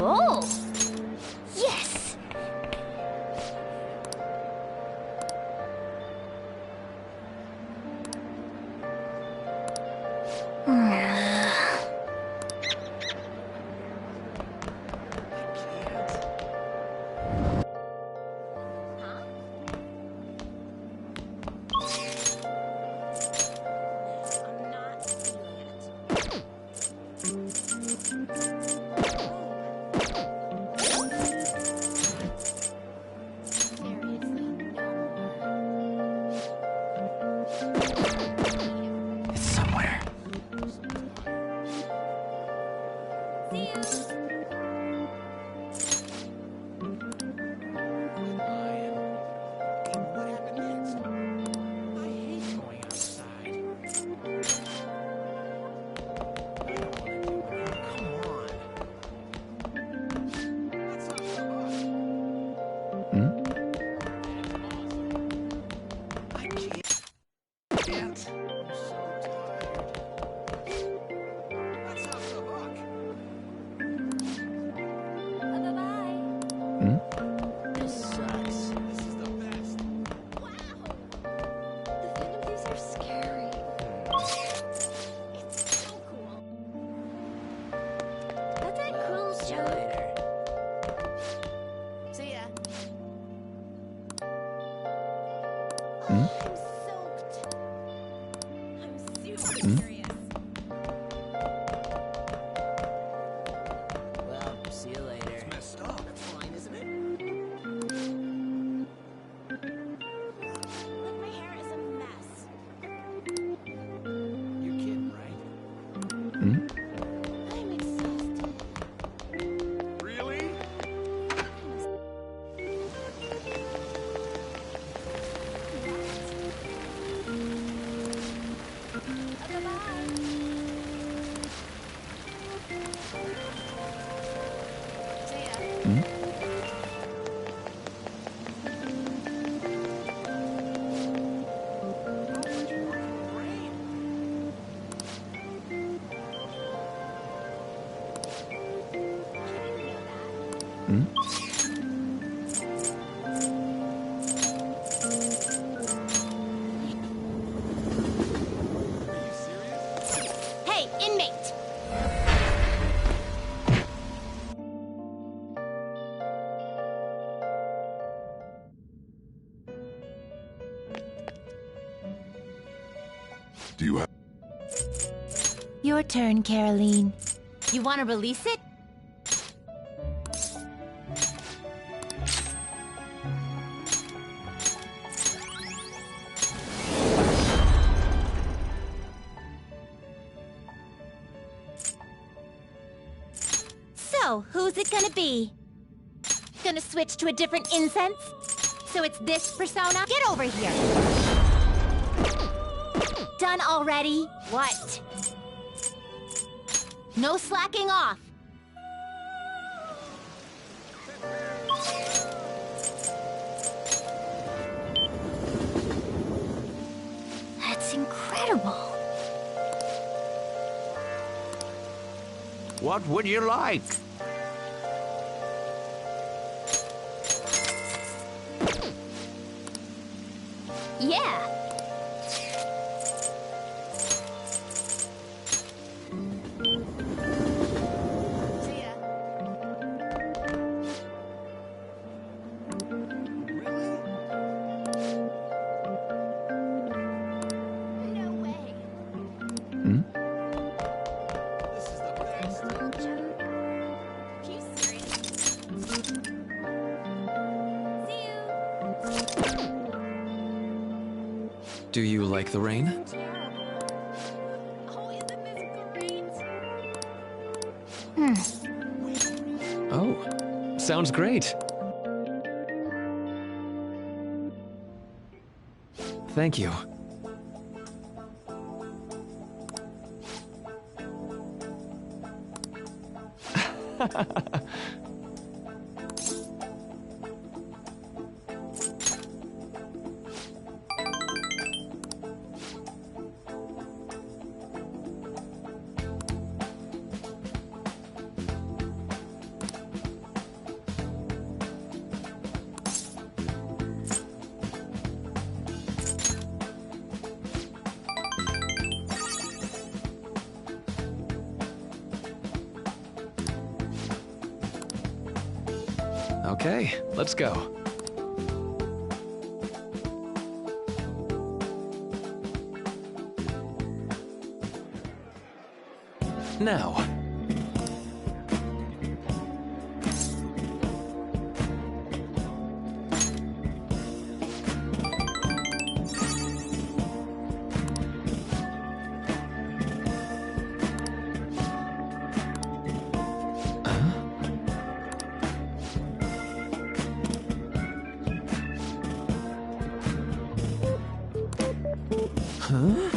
H: Oh! Yes!
T: It's somewhere.
F: This sucks. This is the best. Wow! The Phantom Thieves are scary. It's so cool. That's a cool show. See ya. I'm soaked. I'm super curious.
L: Well, see you later. It's messed up. That's fine, isn't it?
F: Look, my hair is a mess.
L: You're kidding, right?
F: I'm exhausted.
U: Really?
O: Hey, inmate!
B: Do you have...
A: Your turn, Caroline.
O: You want to release it? So, who's it gonna be? Gonna switch to a different incense? So it's this persona? Get over here! Done already? What? No slacking off!
H: That's incredible.
E: What would you like?
O: Yeah!
C: Do you like the rain? Oh, sounds great. Thank you. Okay, let's go. Now. Huh?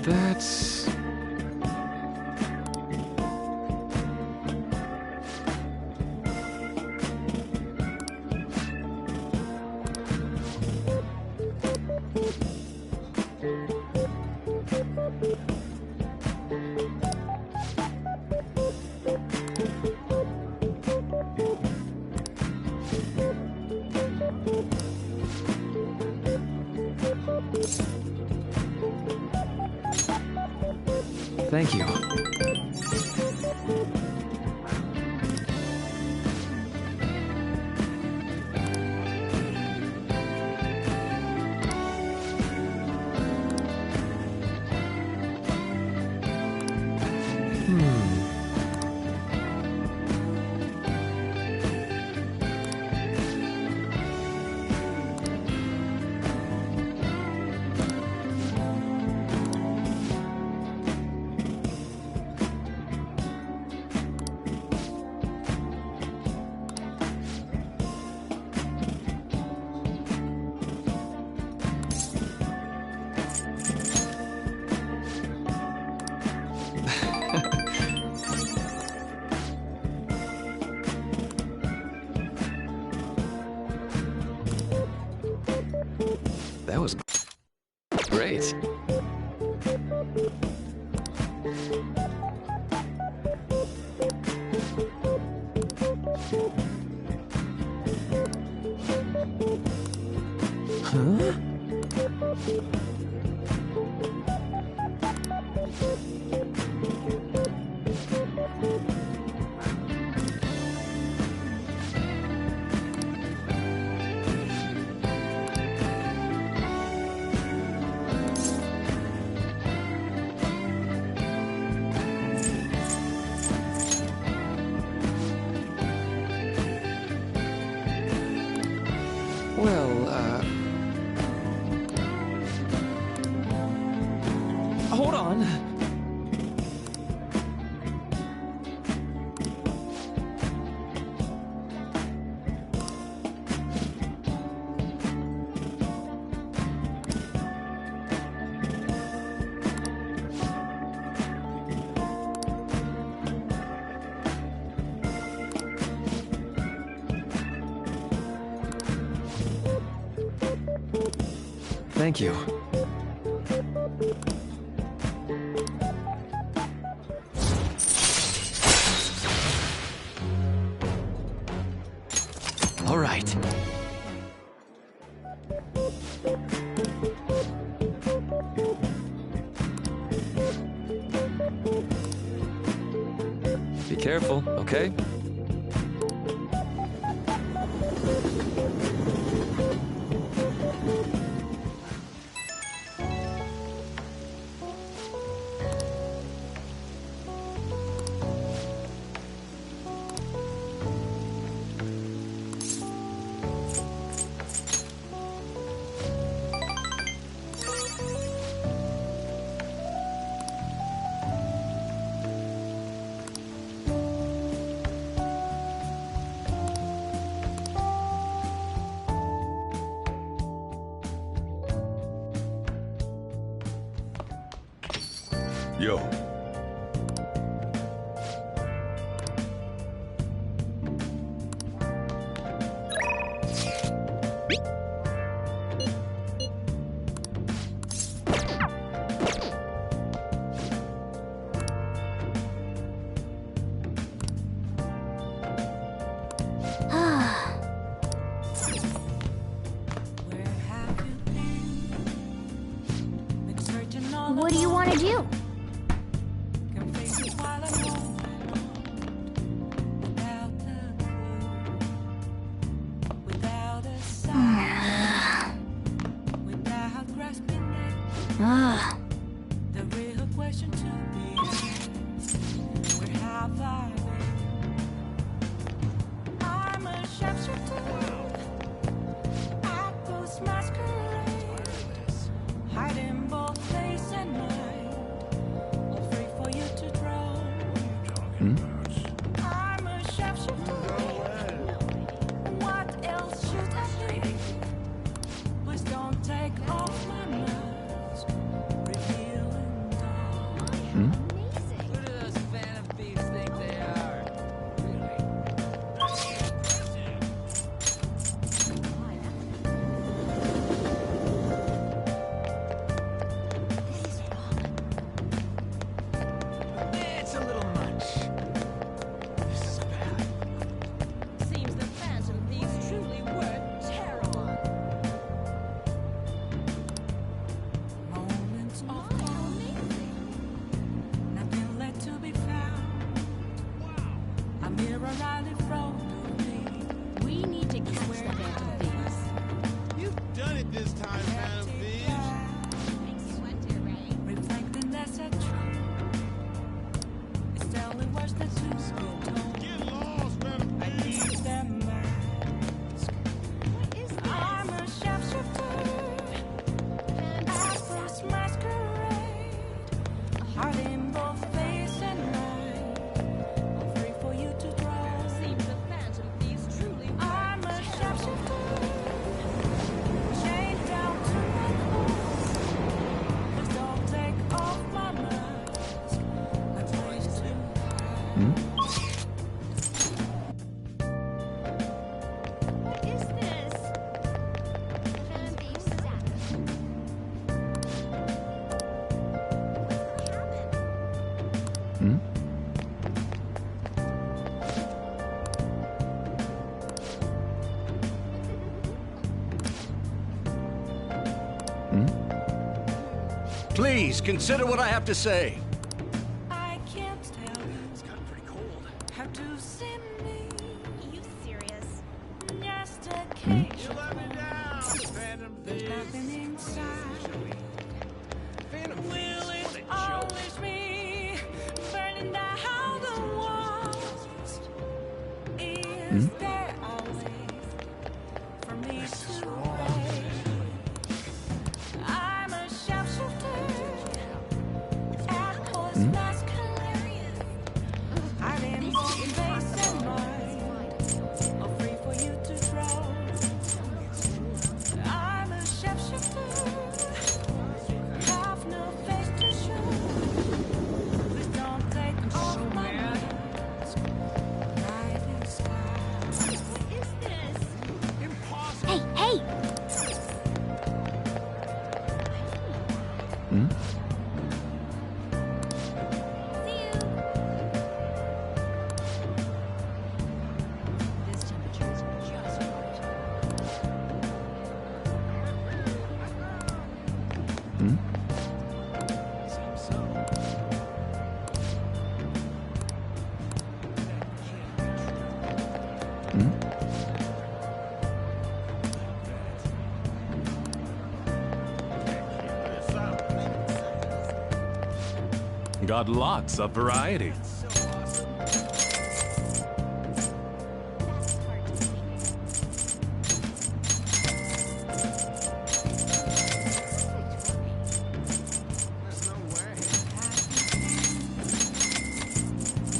C: That's... Thank you. That was great.
K: Huh?
C: Well, hold on. Thank you.
L: All right.
C: Be careful, okay?
B: Yo.
H: What do you want to do? Ah.
F: The real question to be asked, where have I been? I'm a sharpshooter at those masquerades, hiding both face and mind, all free for you to draw. I'm a sharpshooter. What else should I be? Please don't take off my mask.
E: Please, consider what I have to say.
F: I can't tell you. It's gotten pretty cold. How to see me. You serious? Just a cage. You let me down, Phantom Thief. There's nothing inside. Will it always be burning down the walls? Is there always for me to break? I'm a sharpshooter at horse masquerade. I'm in both face and mind, all free for you to draw. I'm a sharpshooter, have no face to show. Please don't take off my mask. Life is hard. What is this? Impossible.
I: Hey, hey!
F: This temperature is just right. Seems so.
G: Got lots of variety.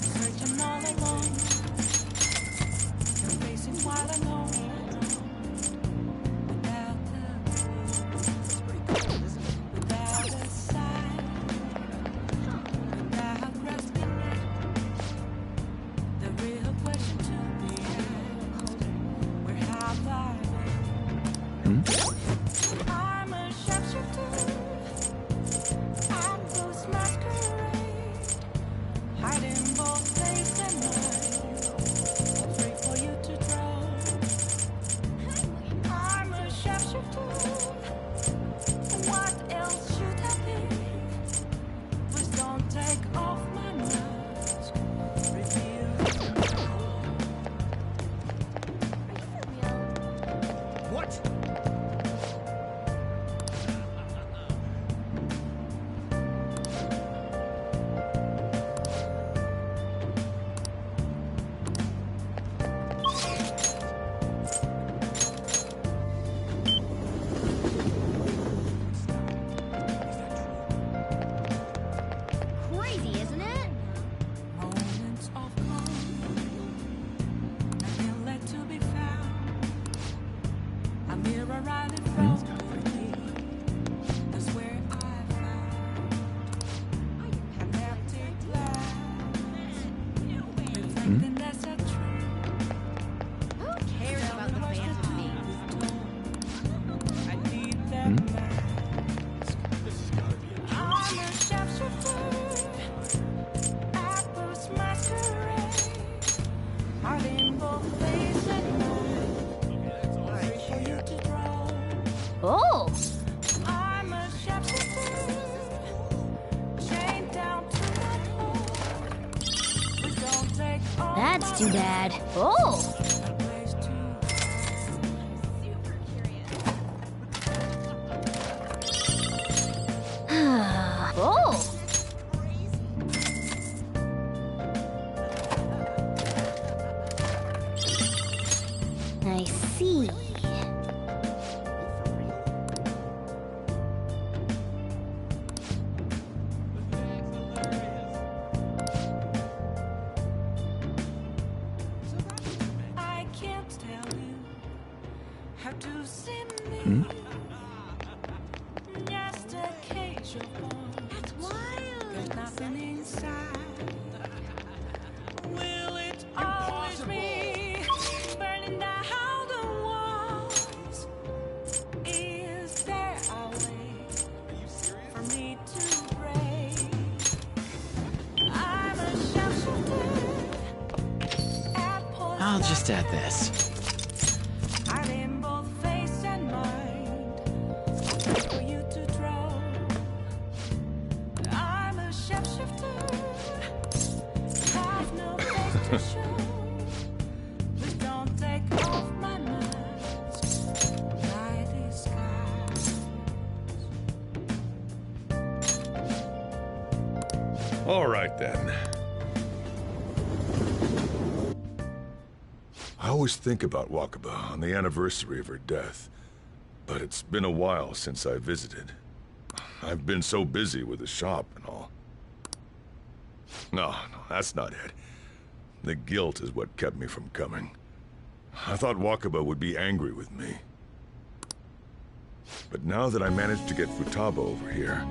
F: Searching all alone, facing what I know. Without a sign, without resting. The real question to be asked: where have I been? I'm a sharpshooter at those masquerade. Hiding both face and mind, free for you to draw. I'm a sharpshooter. What else should I be? Please don't take off my mask. Reveal.
E: What?
I: Crazy, isn't it?
F: Moments of calm, nothing left to be found. A mirror right in front of me. That's where I found an empty glass, reflecting that's a truth.
I: Who cares about the Phantom Thief?
F: I need that mask. I'm a sharpshooter at those masquerade. Hiding both face and mind. Free for you to draw.
H: Oh!
F: I'm a sharpshooter, chained down to my core. Please don't take all
H: That's
F: my
H: too bad. Oh!
F: place to
H: Oh! I see.
F: I can't tell you how to see me. Just a cage of bones. That's wild. There's nothing inside. Will it always be burning down the walls? Is there a way for me to break? I'm a sharpshooter at
L: I'll just add this.
F: I'm in both face and mind, for you to draw. to show. Please don't take off my mask. My disguise.
M: All right, then. I always think about Wakaba on the anniversary of her death, but it's been a while since I visited. I've been so busy with the shop and all. No, that's not it. The guilt is what kept me from coming. I thought Wakaba would be angry with me. But now that I managed to get Futaba over here,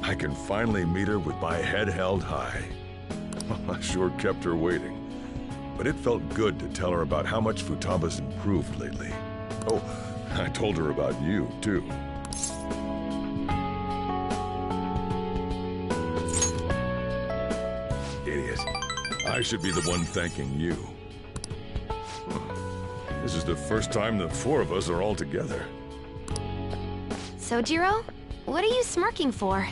M: I can finally meet her with my head held high. I sure kept her waiting. But it felt good to tell her about how much Futaba's improved lately. Oh, I told her about you, too. Idiot. I should be the one thanking you. This is the first time the four of us are all together.
I: Sojiro, what are you smirking for?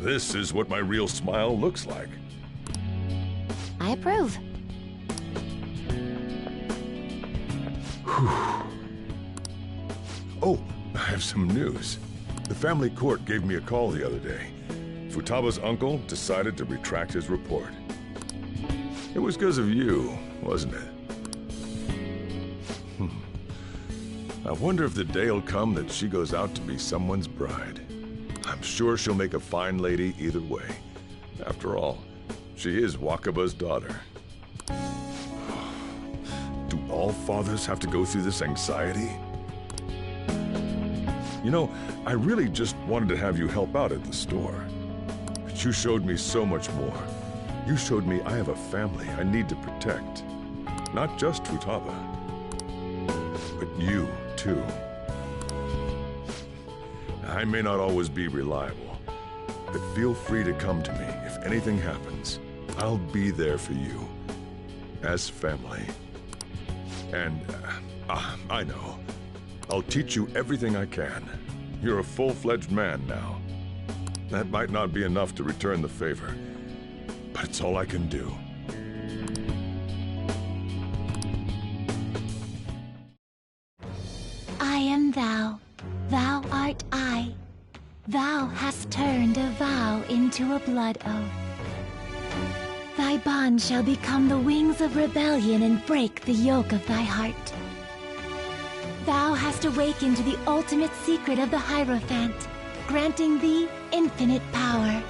M: This is what my real smile looks like.
I: I approve.
M: Oh, I have some news. The family court gave me a call the other day. Futaba's uncle decided to retract his report. It was because of you, wasn't it? I wonder if the day'll come that she goes out to be someone's bride. I'm sure she'll make a fine lady either way. After all, she is Wakaba's daughter. Do all fathers have to go through this anxiety? You know, I really just wanted to have you help out at the store. But you showed me so much more. You showed me I have a family I need to protect. Not just Futaba, but you, too. I may not always be reliable, but feel free to come to me if anything happens. I'll be there for you, as family. And, I know. I'll teach you everything I can. You're a full-fledged man now. That might not be enough to return the favor, but it's all I can do.
A: I am thou, thou art I. Thou hast turned a vow into a blood oath. Thy bond shall become the wings of rebellion and break the yoke of thy heart. Thou hast awakened the ultimate secret of the Hierophant, granting thee infinite power.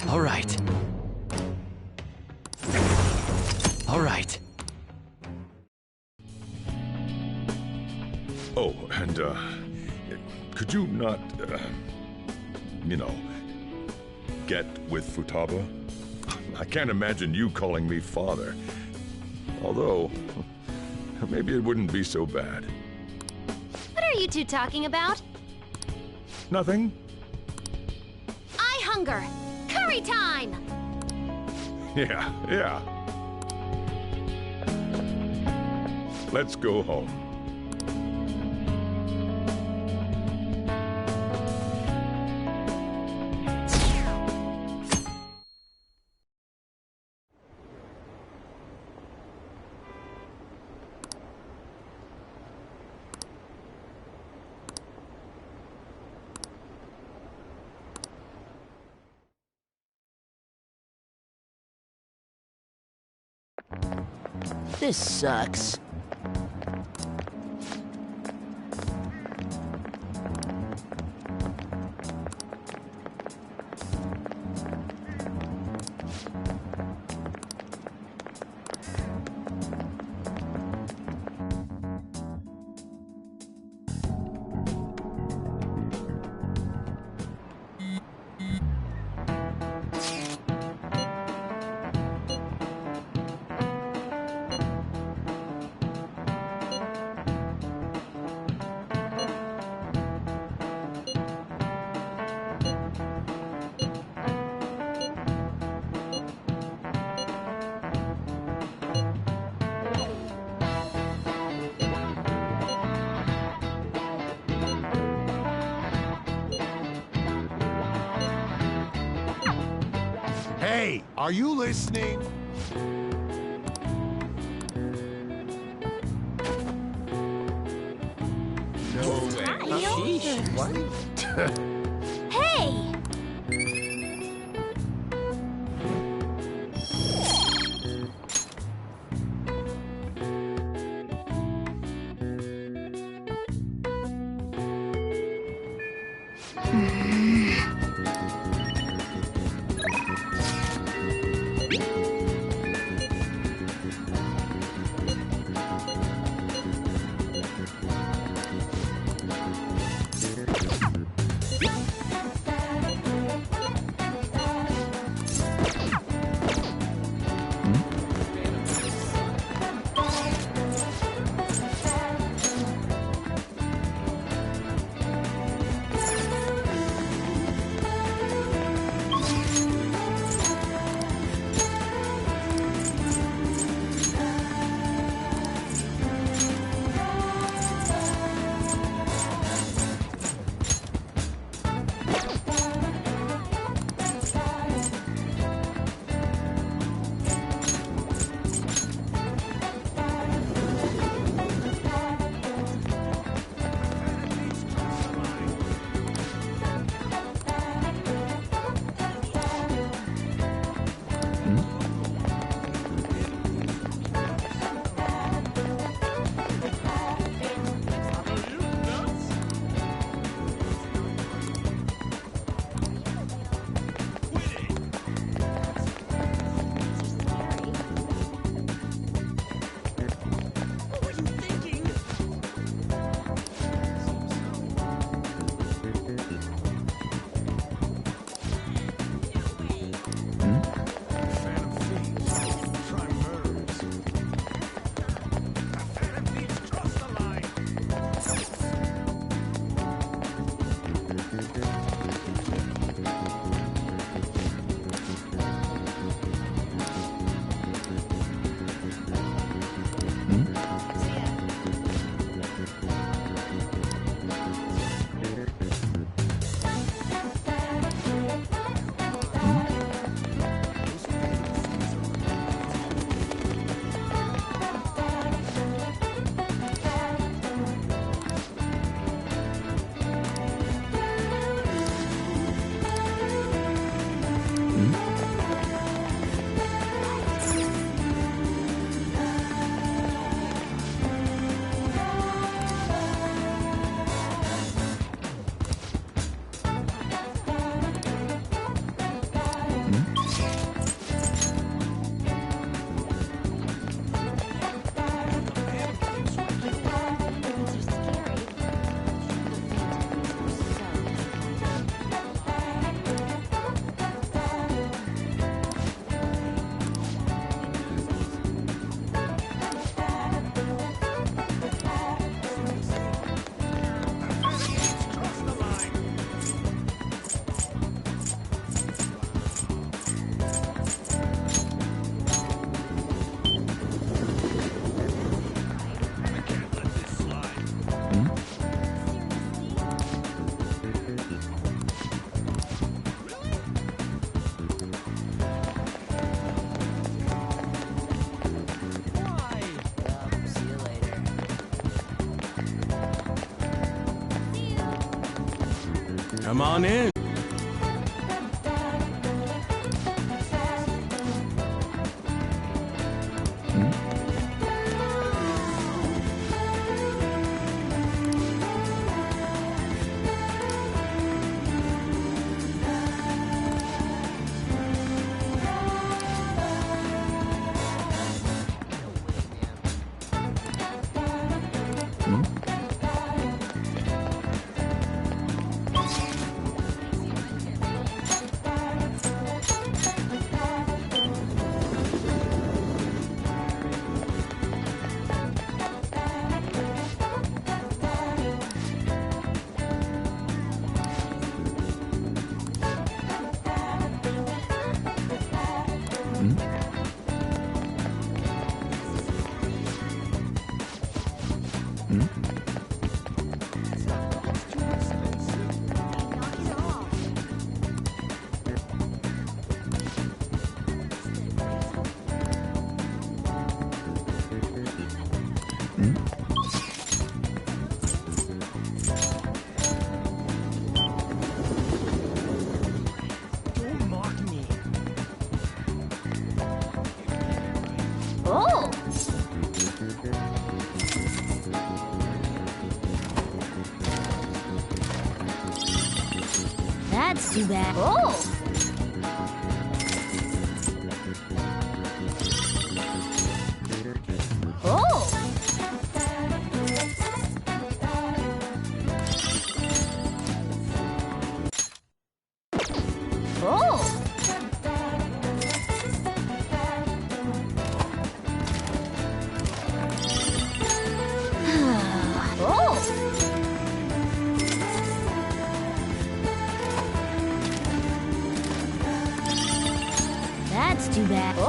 L: All right. All right.
M: Oh, and, could you not, get with Futaba? I can't imagine you calling me father. Although, maybe it wouldn't be so bad.
I: What are you two talking about?
M: Nothing.
I: I hunger. Curry time!
M: Yeah. Let's go home.
Q: This sucks.
J: Hey, are you listening? No way.
I: Sheesh,
J: what?
I: Hey!
G: Come on in.
H: too bad. Oh! Oh! Oh! That's too bad. Oh!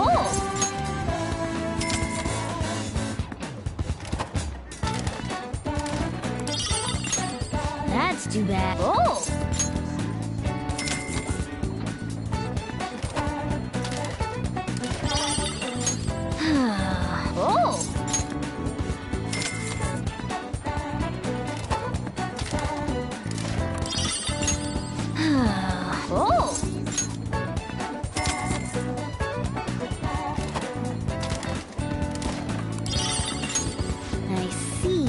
H: That's too bad. Oh! Oh! Oh! I see.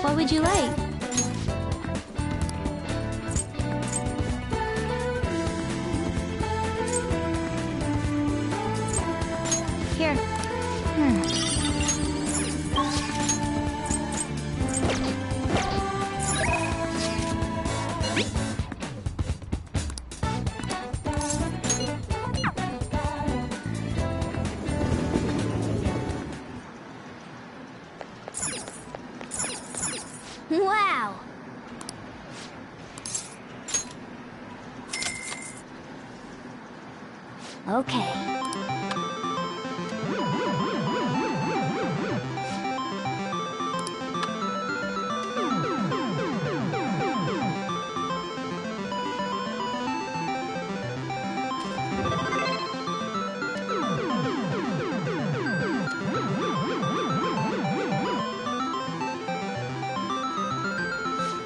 A: What would you like? Here.
H: Wow! Okay.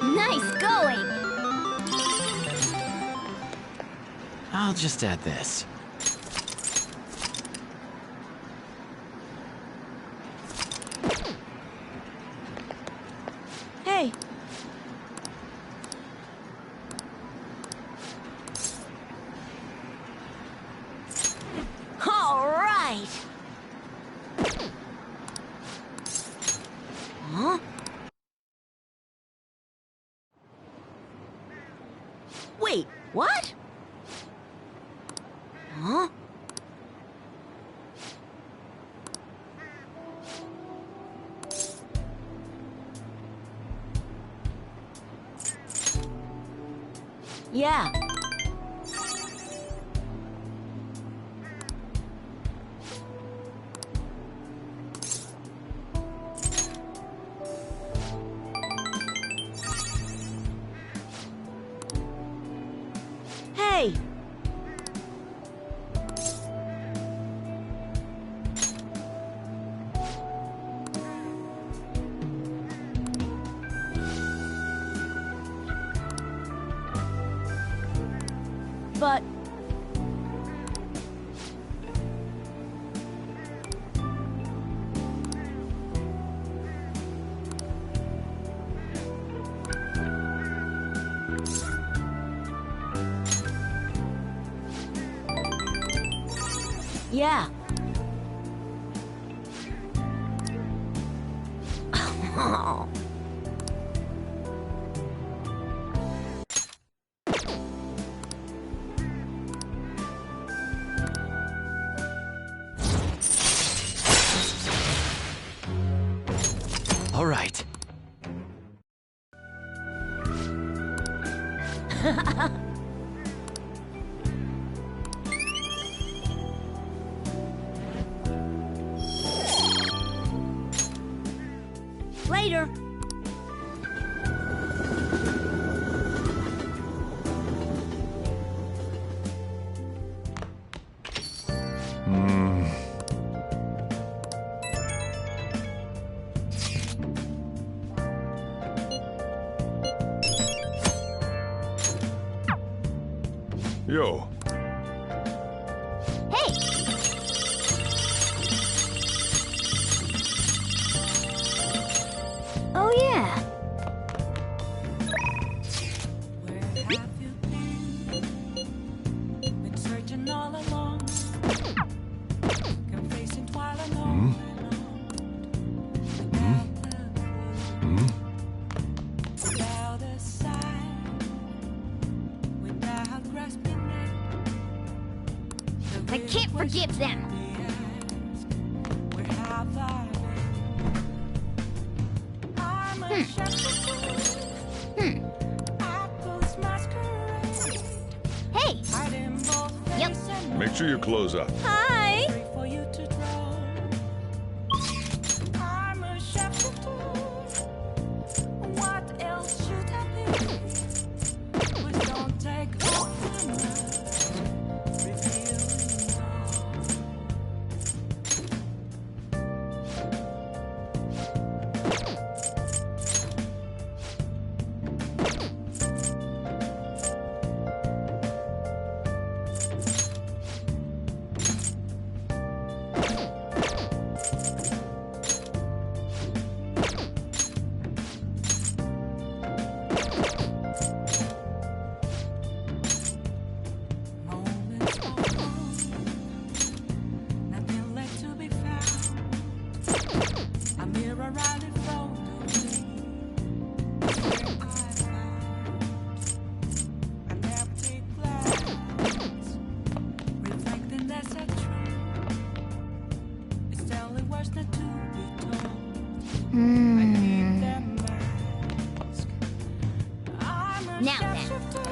H: Nice going!
Q: I'll just add this.
P: Hey.
H: All right! Huh? Wait, what? Huh? Yeah. Hey! But... Yeah. Oh.
Q: All right.
H: Later.
M: Yo.
H: Hey! Oh, yeah.
F: Been searching all along, confessing while alone. Without a sign, without grasping it,
H: I can't forgive them.
F: where have I been? I'm a shepherd. Apples masquerade.
H: Hey!
F: Hiding both face and
M: Make sure you close up.
H: Hi!
F: pray for you to draw. I'm a shepherd. What else should I be? Please don't take off my mask, revealing all. Moments are gone, nothing left to be found. A mirror right in front of me, where I found an empty glass, reflecting that's a truth. It's only words not to be told. I need that mask. I'm a
H: Now then.
F: shapeshifter.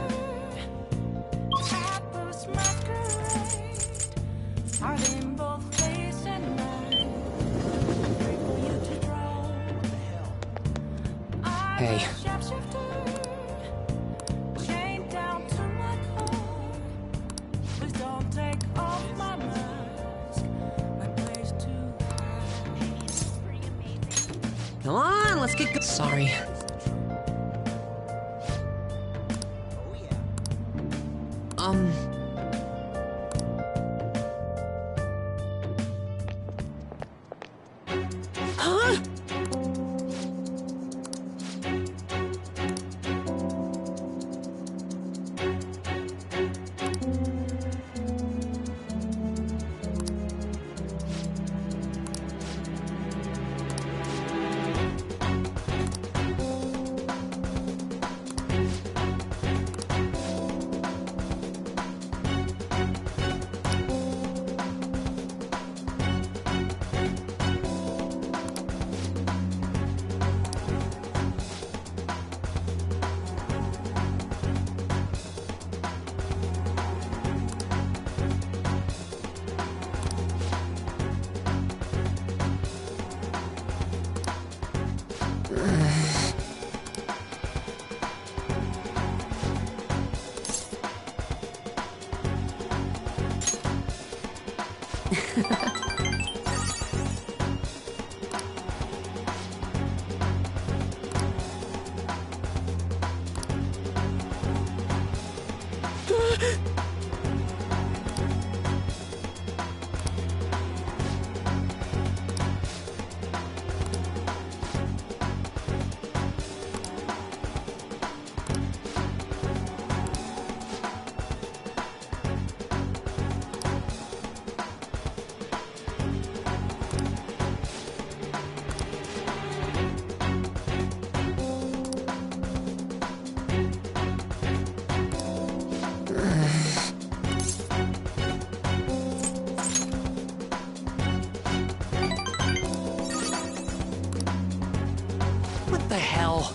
F: Apples masquerade, heart in both face and mind. Pray for you to draw. I'm
L: Hey.
F: a shapeshifter, chained down to my core. Please don't take off my mask, my place to hide.
L: Come on, let's get go- Sorry. Huh? What the hell?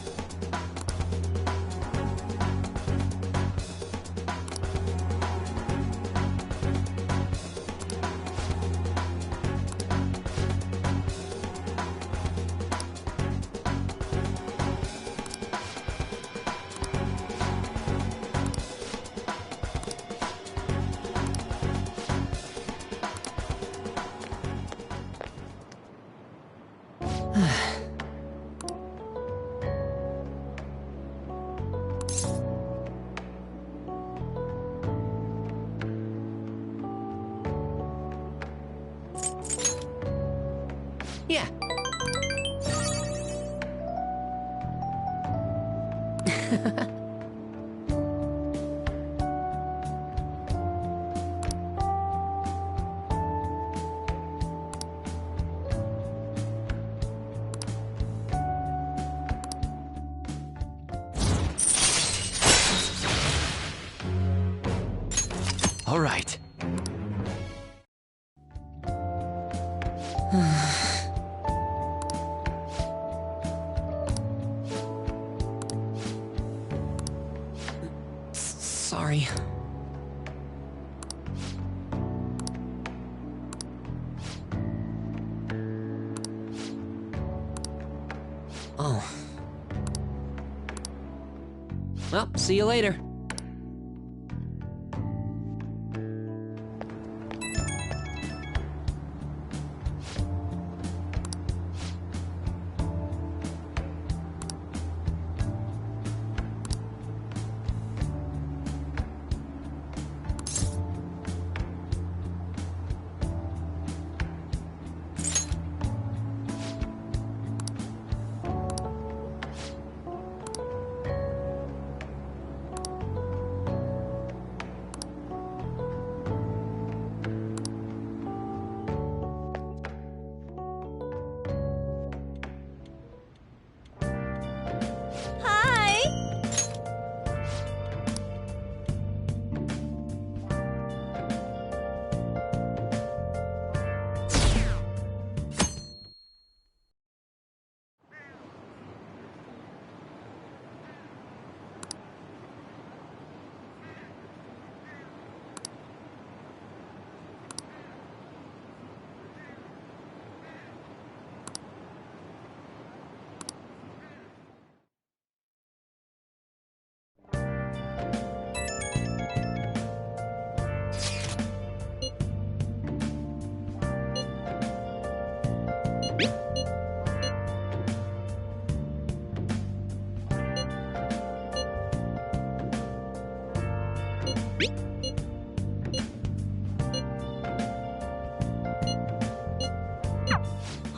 L: Yeah.
Q: All right.
L: Sorry. Oh. Well, see you later.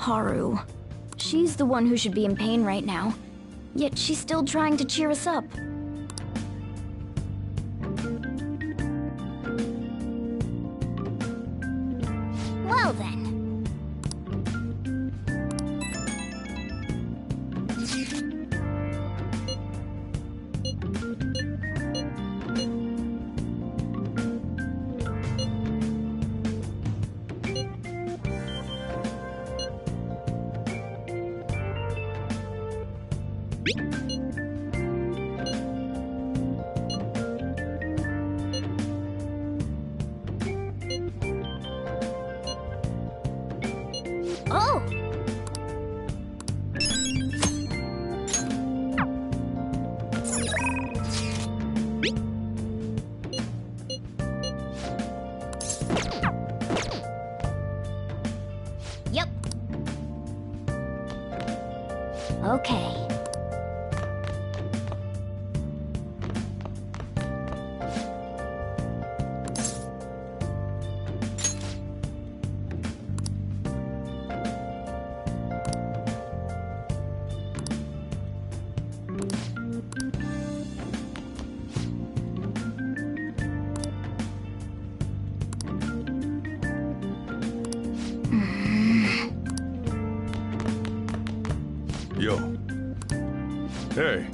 H: Haru. She's the one who should be in pain right now. Yet she's still trying to cheer us up.
I: Well then. Oh! Yep. Okay.
M: Yo. Hey.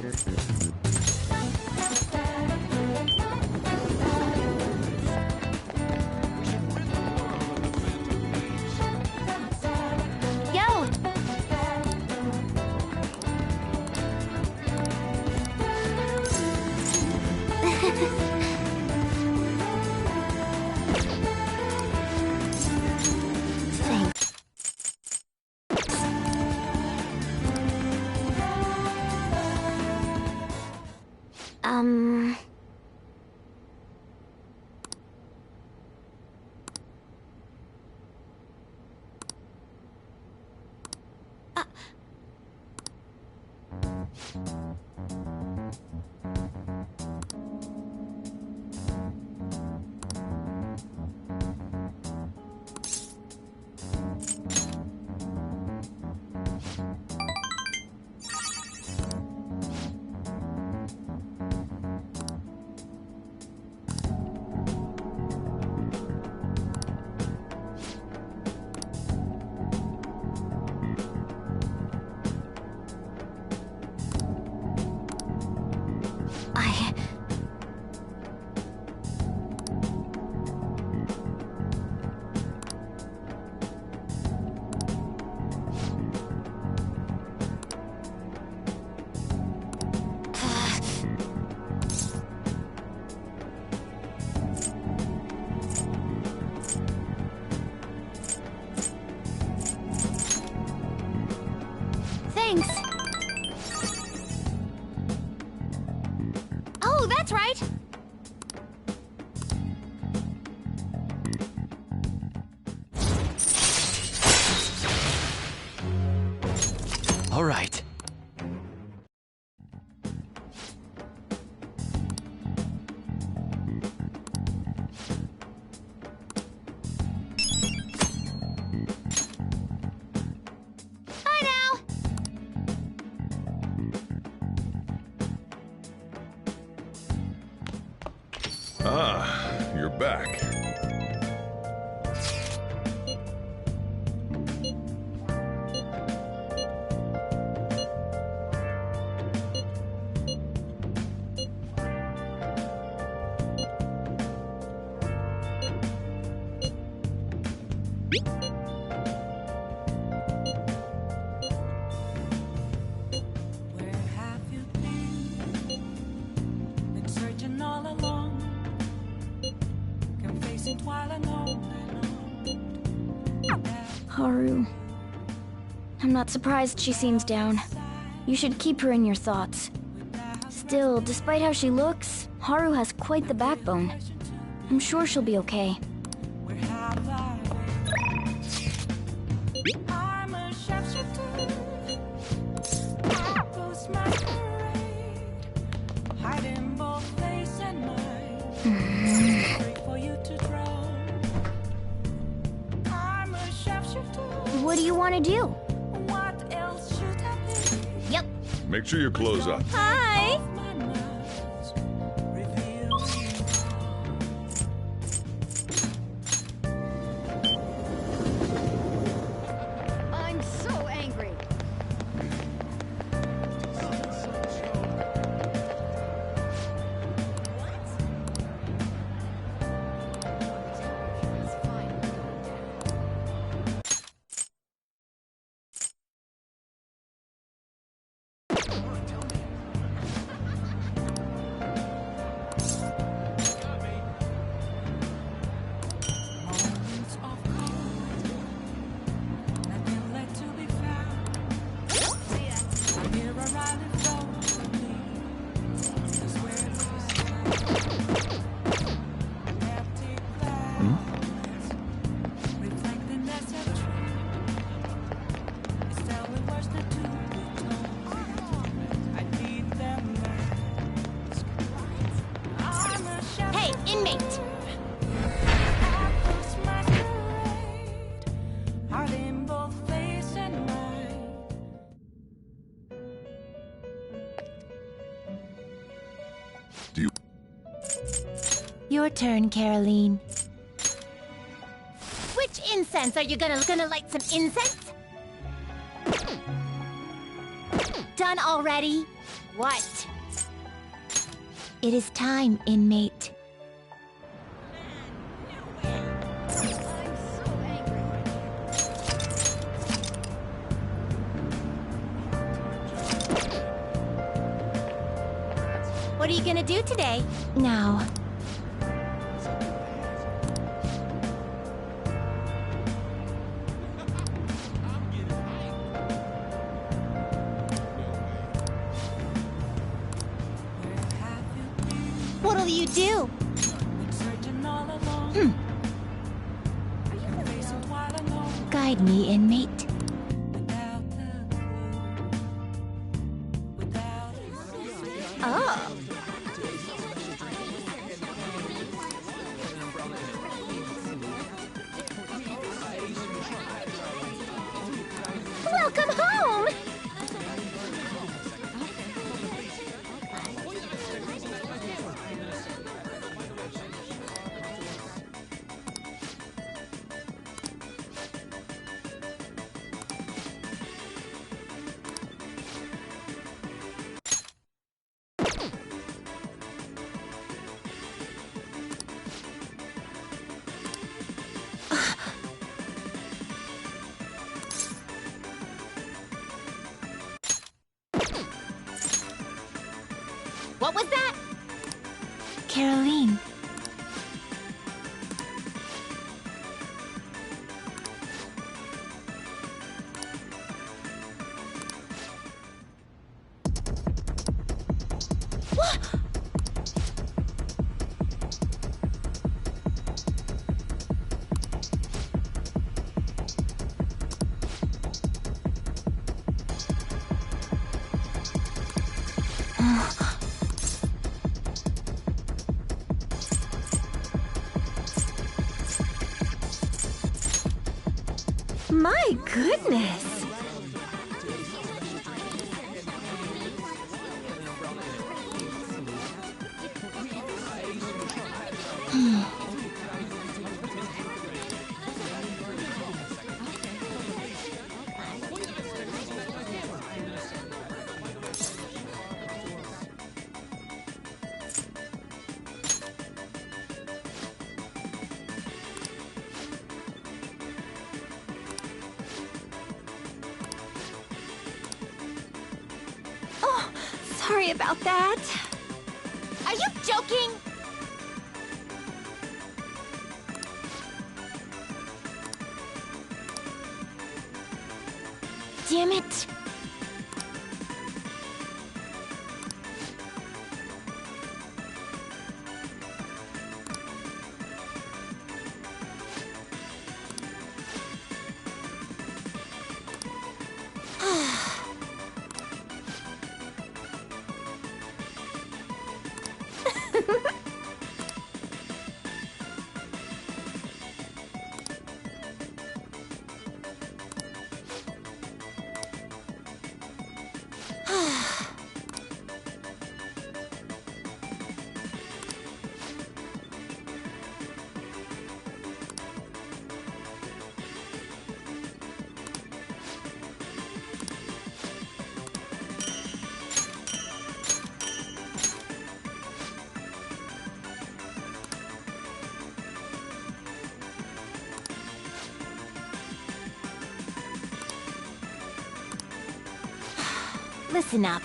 I: Yo! Thanks. Thanks. Oh, that's right.
Q: All right.
I: Bye now.
M: Ah, you're back.
F: Where have you been? Been searching all along. Can face it while alone.
H: Haru. I'm not surprised she seems down. You should keep her in your thoughts. Still, despite how she looks, Haru has quite the backbone. I'm sure she'll be okay.
F: I'm a sharpshooter. Apples masquerade. Hiding both face and mind. Wait for you to draw. I'm a sharpshooter.
H: What do you want to do?
F: What else should I be?
H: Yep.
M: Make sure you close up.
F: Hi.
N: I'm so angry.
F: Moments of cold. Nothing left to be found. I hear a riding from me. Is where it is. Empty glass. Reflecting as a tree. It's telling words not to be told. I need them mask. I'm a shepherd.
O: Hey, inmate!
F: Apples masquerade. Heart in both face and mind.
B: Do you...
A: Your turn, Caroline.
O: Which incense are you gonna light some incense? done already? What? It is time, inmate. What are you gonna do today? Now. What'll you do? Guide me, inmate. Oh. Welcome home! What was that? Caroline. My goodness! Oh, sorry about that. Are you joking? Damn it. Listen up.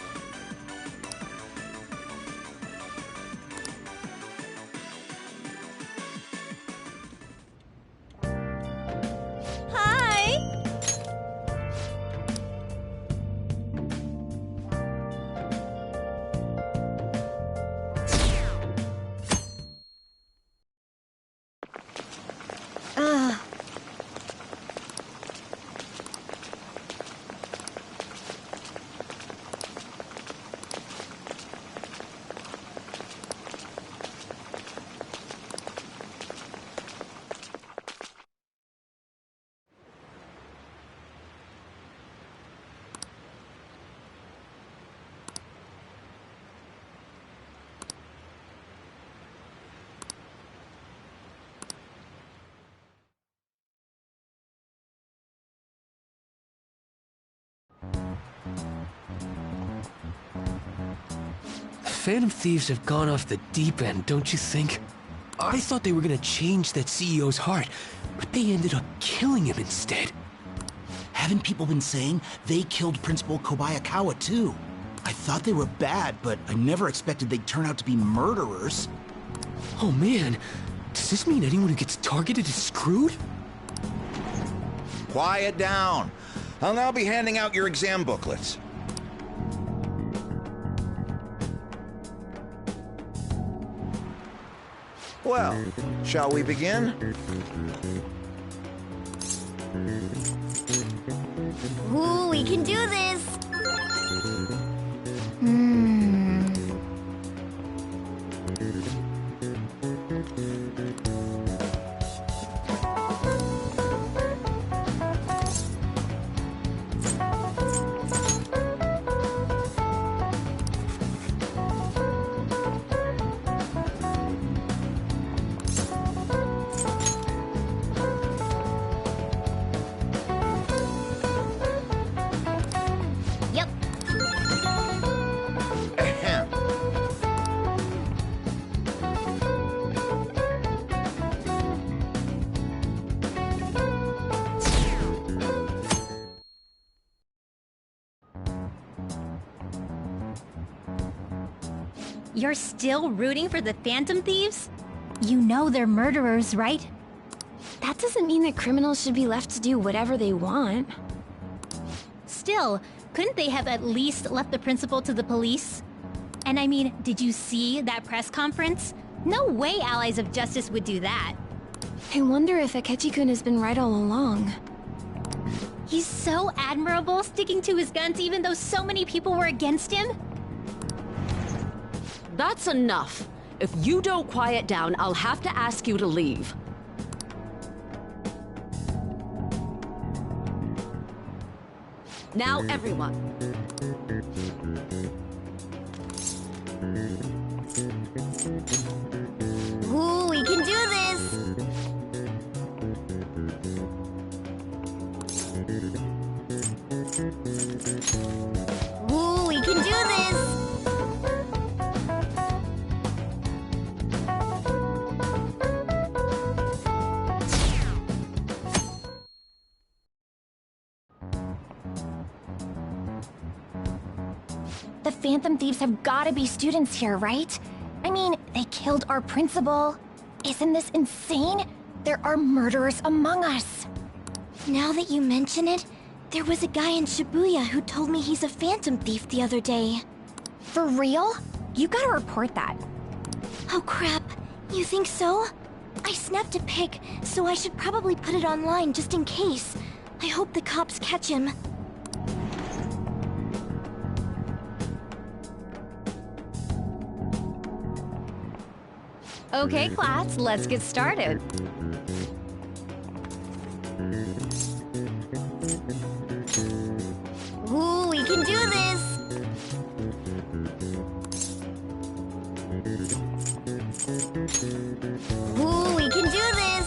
O: Hi! Ugh.
Q: Phantom Thieves have gone off the deep end, don't you think? I thought they were gonna change that CEO's heart, but they ended up killing him instead.
R: Haven't people been saying they killed Principal Kobayakawa too? I thought they were bad, but I never expected they'd turn out to be murderers.
Q: Oh man, does this mean anyone who gets targeted is screwed?
S: Quiet down. I'll now be handing out your exam booklets. Well, shall we begin?
I: Ooh, we can do this!
O: You're still rooting for the Phantom Thieves? You know they're murderers, right?
H: That doesn't mean that criminals should be left to do whatever they want.
O: Still, couldn't they have at least left the principal to the police? And I mean, did you see that press conference? No way Allies of Justice would do that.
H: I wonder if Akechi-kun has been right all along.
O: He's so admirable, sticking to his guns even though so many people were against him.
W: That's enough. If you don't quiet down, I'll have to ask you to leave. Now, everyone.
I: Ooh, we can do this! Ooh, we can do this!
A: The Phantom Thieves have gotta be students here, right? I mean, they killed our principal. Isn't this insane? There are murderers among us.
I: Now that you mention it, there was a guy in Shibuya who told me he's a Phantom Thief the other day.
A: For real? You gotta report that.
I: Oh crap, you think so? I snapped a pic, so I should probably put it online just in case. I hope the cops catch him.
N: Okay, class, let's get started.
I: Ooh, we can do this! Ooh, we can do this!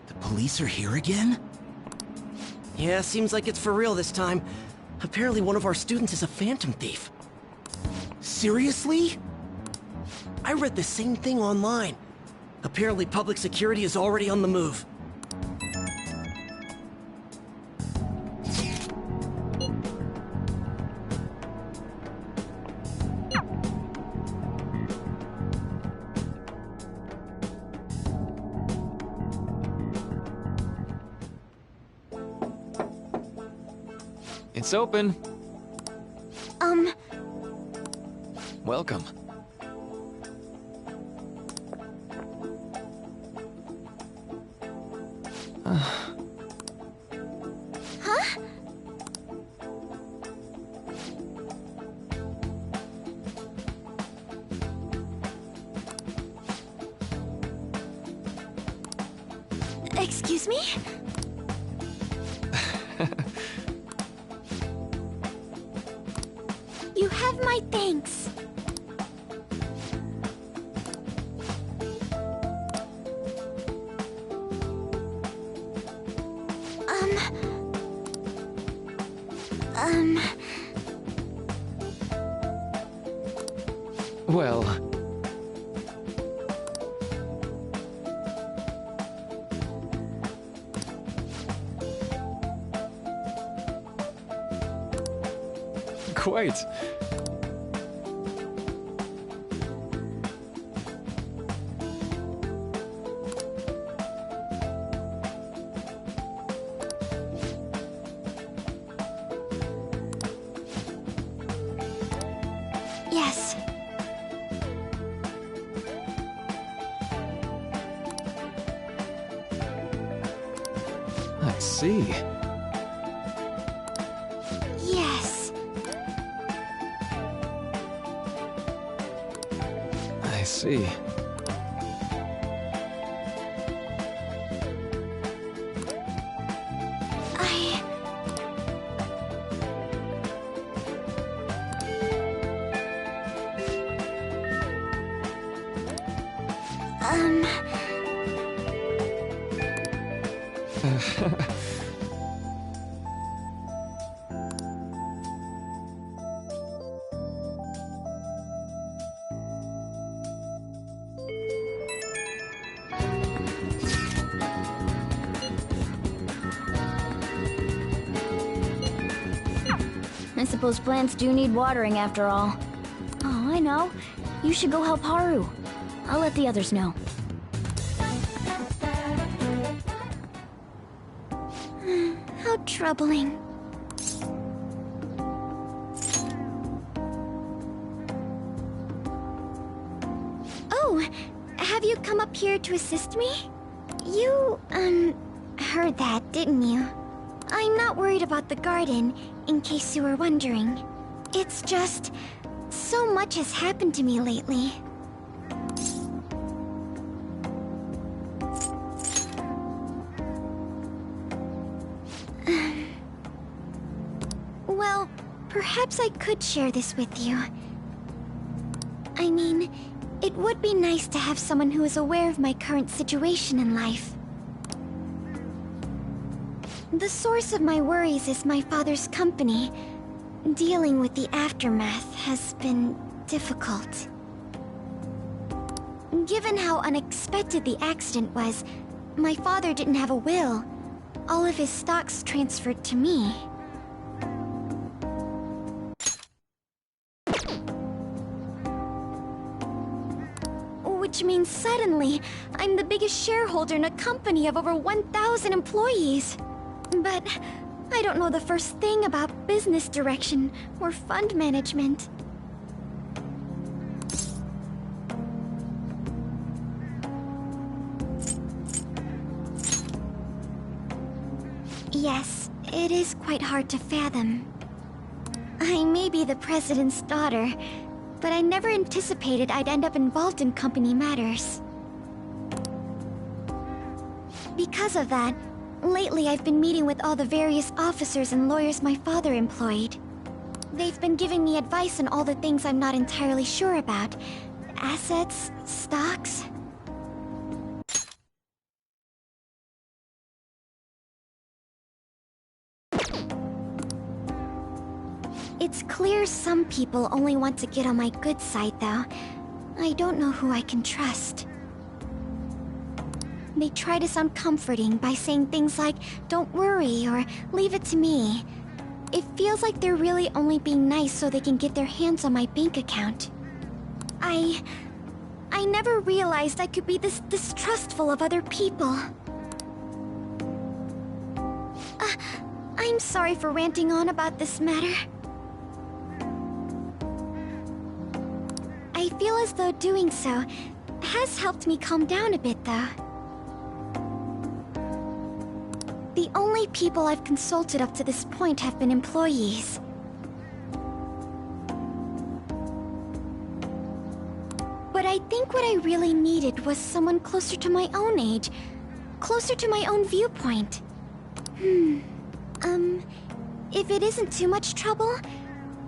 R: The police are here again?
T: Yeah, seems like it's for real this time. Apparently one of our students is a Phantom Thief. Seriously? I read the same thing online. Apparently public security is already on the move.
C: It's open. Welcome.
I: Huh? Excuse me? You have my thanks.
C: Well... Quite.
I: Yes.
C: I see.
I: Yes.
C: I see.
H: I suppose plants do need watering after all. Oh, I know. You should go help Haru. I'll let the others know.
I: How troubling. Oh, have you come up here to assist me? You, heard that, didn't you? I'm not worried about the garden, in case you were wondering. It's just... so much has happened to me lately. Well, perhaps I could share this with you. I mean, it would be nice to have someone who is aware of my current situation in life. The source of my worries is my father's company. Dealing with the aftermath has been difficult. Given how unexpected the accident was, my father didn't have a will. All of his stocks transferred to me. Which means suddenly, I'm the biggest shareholder in a company of over 1,000 employees. But I don't know the first thing about business direction or fund management. Yes, it is quite hard to fathom. I may be the president's daughter, but I never anticipated I'd end up involved in company matters. Because of that, lately I've been meeting with all the various officers and lawyers my father employed. They've been giving me advice on all the things I'm not entirely sure about. Assets, stocks... It's clear some people only want to get on my good side, though. I don't know who I can trust. They try to sound comforting by saying things like, "Don't worry," or "Leave it to me." It feels like they're really only being nice so they can get their hands on my bank account. I never realized I could be this distrustful of other people. I'm sorry for ranting on about this matter. I feel as though doing so has helped me calm down a bit, though. The only people I've consulted up to this point have been employees. But I think what I really needed was someone closer to my own age, closer to my own viewpoint. If it isn't too much trouble,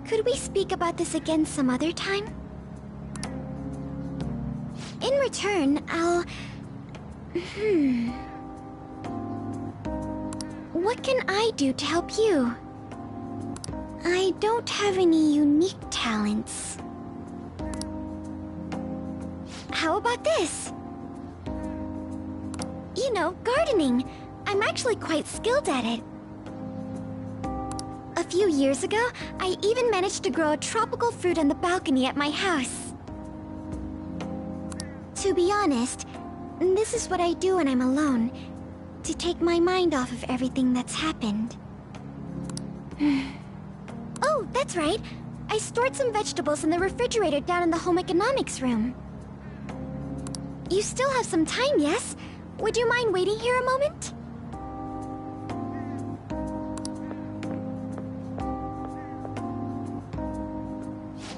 I: could we speak about this again some other time? In return, I'll... What can I do to help you? I don't have any unique talents. How about this? You know, gardening. I'm actually quite skilled at it. A few years ago, I even managed to grow a tropical fruit on the balcony at my house. To be honest, this is what I do when I'm alone, to take my mind off of everything that's happened. Oh, that's right. I stored some vegetables in the refrigerator down in the home economics room. You still have some time, yes? Would you mind waiting here a moment?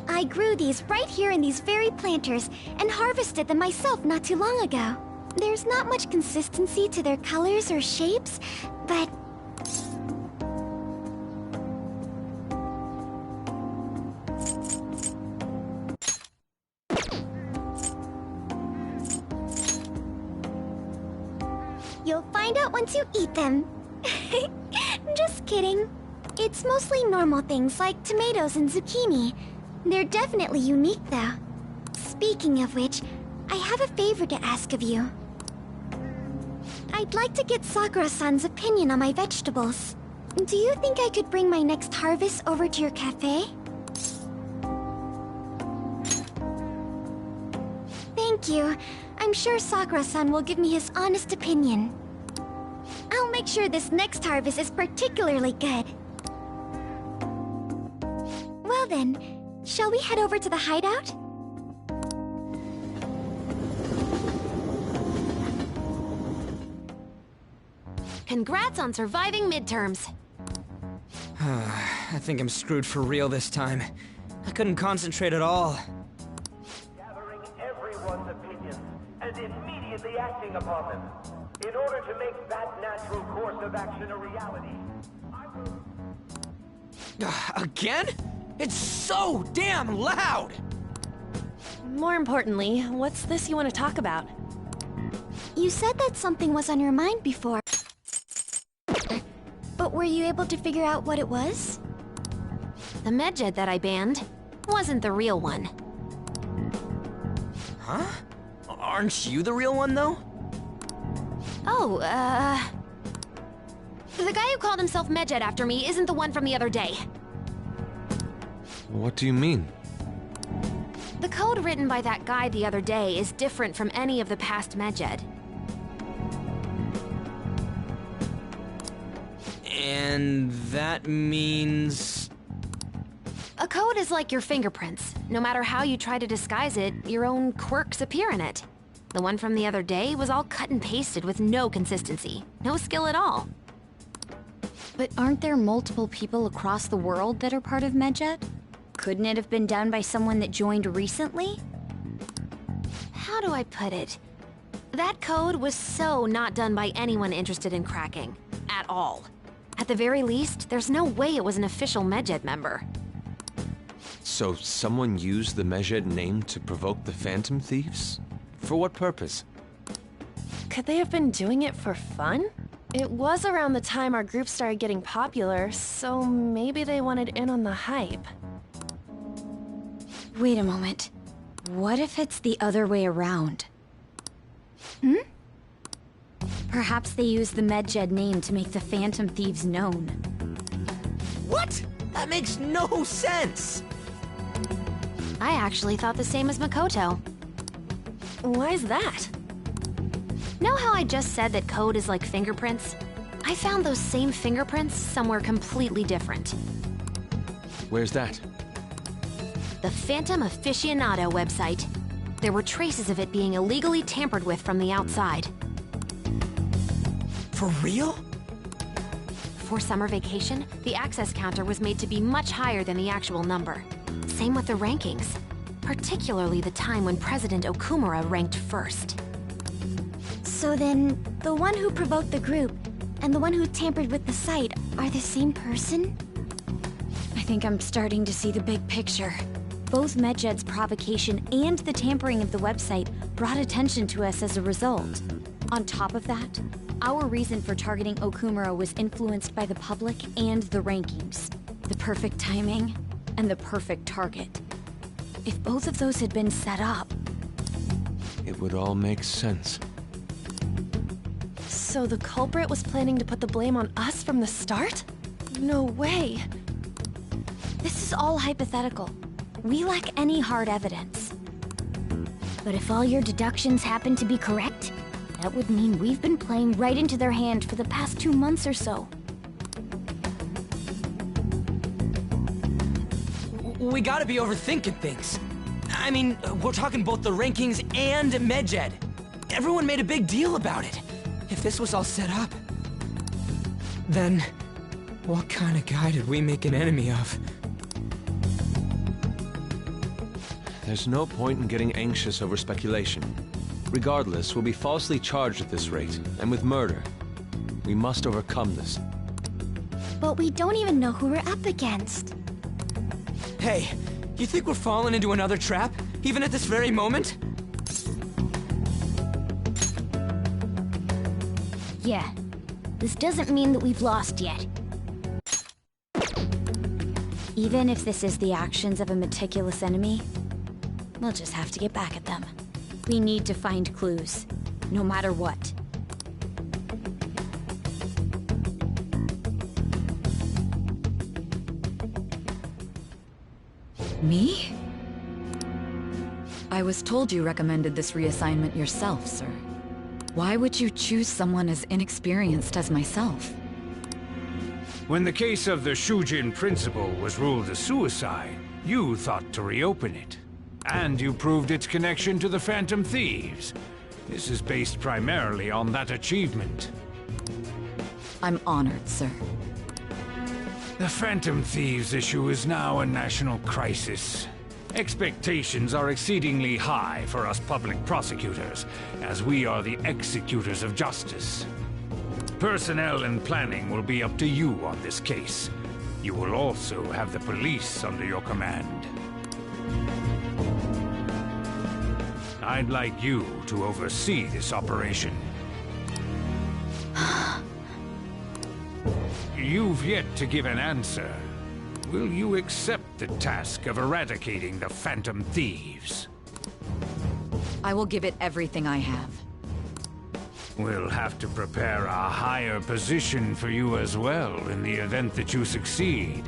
I: I grew these right here in these very planters and harvested them myself not too long ago. There's not much consistency to their colors or shapes, but... You'll find out once you eat them. Just kidding. It's mostly normal things like tomatoes and zucchini. They're definitely unique, though. Speaking of which, I have a favor to ask of you. I'd like to get Sakura-san's opinion on my vegetables. Do you think I could bring my next harvest over to your cafe? Thank you. I'm sure Sakura-san will give me his honest opinion. I'll make sure this next harvest is particularly good. Well then, shall we head over to the hideout?
N: Congrats on surviving midterms.
L: I think I'm screwed for real this time. I couldn't concentrate at all.
D: Gathering everyone's opinions and immediately acting upon them. In order to make that natural course of action a reality,
L: Again? It's so damn loud!
P: More importantly, what's this you want to talk about?
I: You said that something was on your mind before. But were you able to figure out what it was?
N: The medjed that I banned wasn't the real one.
L: Huh? Aren't you the real one, though?
N: Oh, the guy who called himself Medjed after me isn't the one from the other day.
K: What do you mean?
N: The code written by that guy the other day is different from any of the past Medjed.
L: And that means...
N: A code is like your fingerprints. No matter how you try to disguise it, your own quirks appear in it. The one from the other day was all cut and pasted with no consistency. No skill at all.
H: But aren't there multiple people across the world that are part of Medjed? Couldn't it have been done by someone that joined recently?
N: How do I put it? That code was so not done by anyone interested in cracking. At all. At the very least, there's no way it was an official Medjed member.
K: So someone used the Medjed name to provoke the Phantom Thieves? For what purpose?
P: Could they have been doing it for fun? It was around the time our group started getting popular, so maybe they wanted in on the hype.
H: Wait a moment. What if it's the other way around? Perhaps they used the Medjed name to make the Phantom Thieves known.
L: What? That makes no sense!
N: I actually thought the same as Makoto.
P: Why's that?
N: Know how I just said that code is like fingerprints? I found those same fingerprints somewhere completely different.
K: Where's that?
N: The Phantom Aficionado website. There were traces of it being illegally tampered with from the outside.
L: For real?
N: For summer vacation, the access counter was made to be much higher than the actual number. Same with the rankings, particularly the time when President Okumura ranked first.
I: So then, the one who provoked the group and the one who tampered with the site are the same person?
N: I think I'm starting to see the big picture. Both Medjed's provocation and the tampering of the website brought attention to us as a result. On top of that, our reason for targeting Okumura was influenced by the public and the rankings. The perfect timing and the perfect target. If both of those had been set up...
K: It would all make sense.
P: So the culprit was planning to put the blame on us from the start? No way.
N: This is all hypothetical. We lack any hard evidence.
A: But if all your deductions happen to be correct, that would mean we've been playing right into their hand for the past 2 months or so.
L: We gotta be overthinking things. I mean, we're talking both the rankings and Medjed. Everyone made a big deal about it. If this was all set up, then what kind of guy did we make an enemy of?
K: There's no point in getting anxious over speculation. Regardless, we'll be falsely charged at this rate, and with murder. We must overcome this.
I: But we don't even know who we're up against.
L: Hey, you think we're falling into another trap, even at this very moment?
A: Yeah. This doesn't mean that we've lost yet.
N: Even if this is the actions of a meticulous enemy, we'll just have to get back at them. We need to find clues, no matter what.
E: Me? I was told you recommended this reassignment yourself, sir. Why would you choose someone as inexperienced as myself?
J: When the case of the Shujin principal was ruled a suicide, you thought to reopen it. And you proved its connection to the Phantom Thieves. This is based primarily on that achievement.
E: I'm honored, sir.
J: The Phantom Thieves issue is now a national crisis. Expectations are exceedingly high for us public prosecutors, as we are the executors of justice. Personnel and planning will be up to you on this case. You will also have the police under your command. I'd like you to oversee this operation. You've yet to give an answer. Will you accept the task of eradicating the Phantom Thieves?
E: I will give it everything I have.
J: We'll have to prepare a higher position for you as well in the event that you succeed.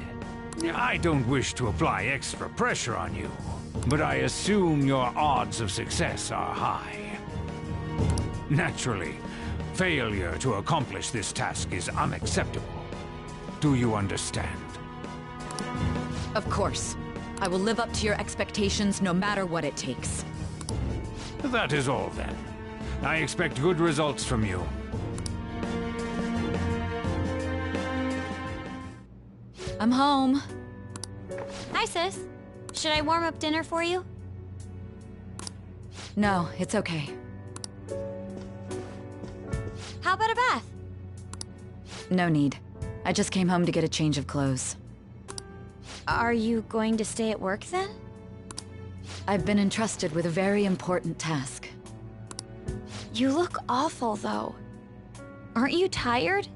J: I don't wish to apply extra pressure on you, but I assume your odds of success are high. Naturally, failure to accomplish this task is unacceptable. Do you understand?
E: Of course. I will live up to your expectations no matter what it takes.
J: That is all then. I expect good results from you.
N: I'm home. Hi, sis. Should I warm up dinner for you?
E: No, it's okay.
N: How about a bath?
E: No need. I just came home to get a change of clothes.
N: Are you going to stay at work then?
E: I've been entrusted with a very important task.
N: You look awful, though. Aren't you tired?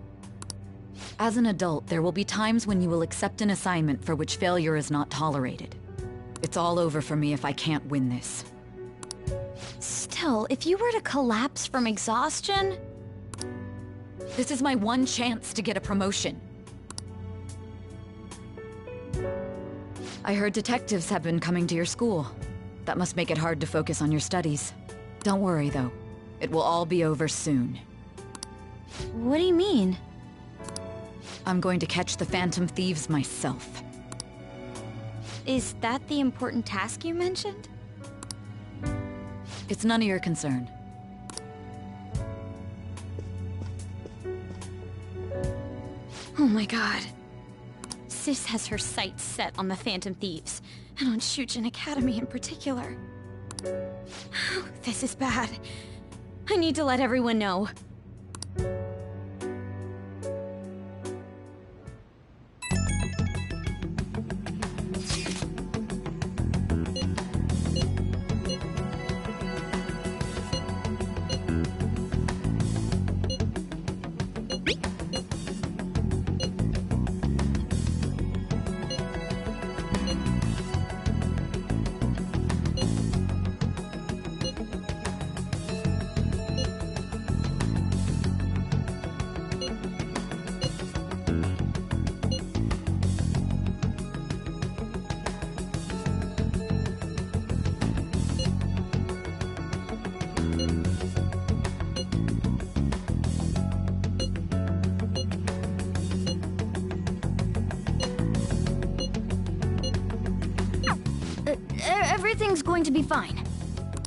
E: As an adult, there will be times when you will accept an assignment for which failure is not tolerated. It's all over for me if I can't win this.
N: Still, if you were to collapse from exhaustion...
E: This is my one chance to get a promotion. I heard detectives have been coming to your school. That must make it hard to focus on your studies. Don't worry, though. It will all be over soon.
N: What do you mean?
E: I'm going to catch the Phantom Thieves myself.
N: Is that the important task you mentioned?
E: It's none of your concern.
N: Oh my god. Sis has her sights set on the Phantom Thieves, and on Shujin Academy in particular. This is bad. I need to let everyone know.
H: Everything's going to be fine.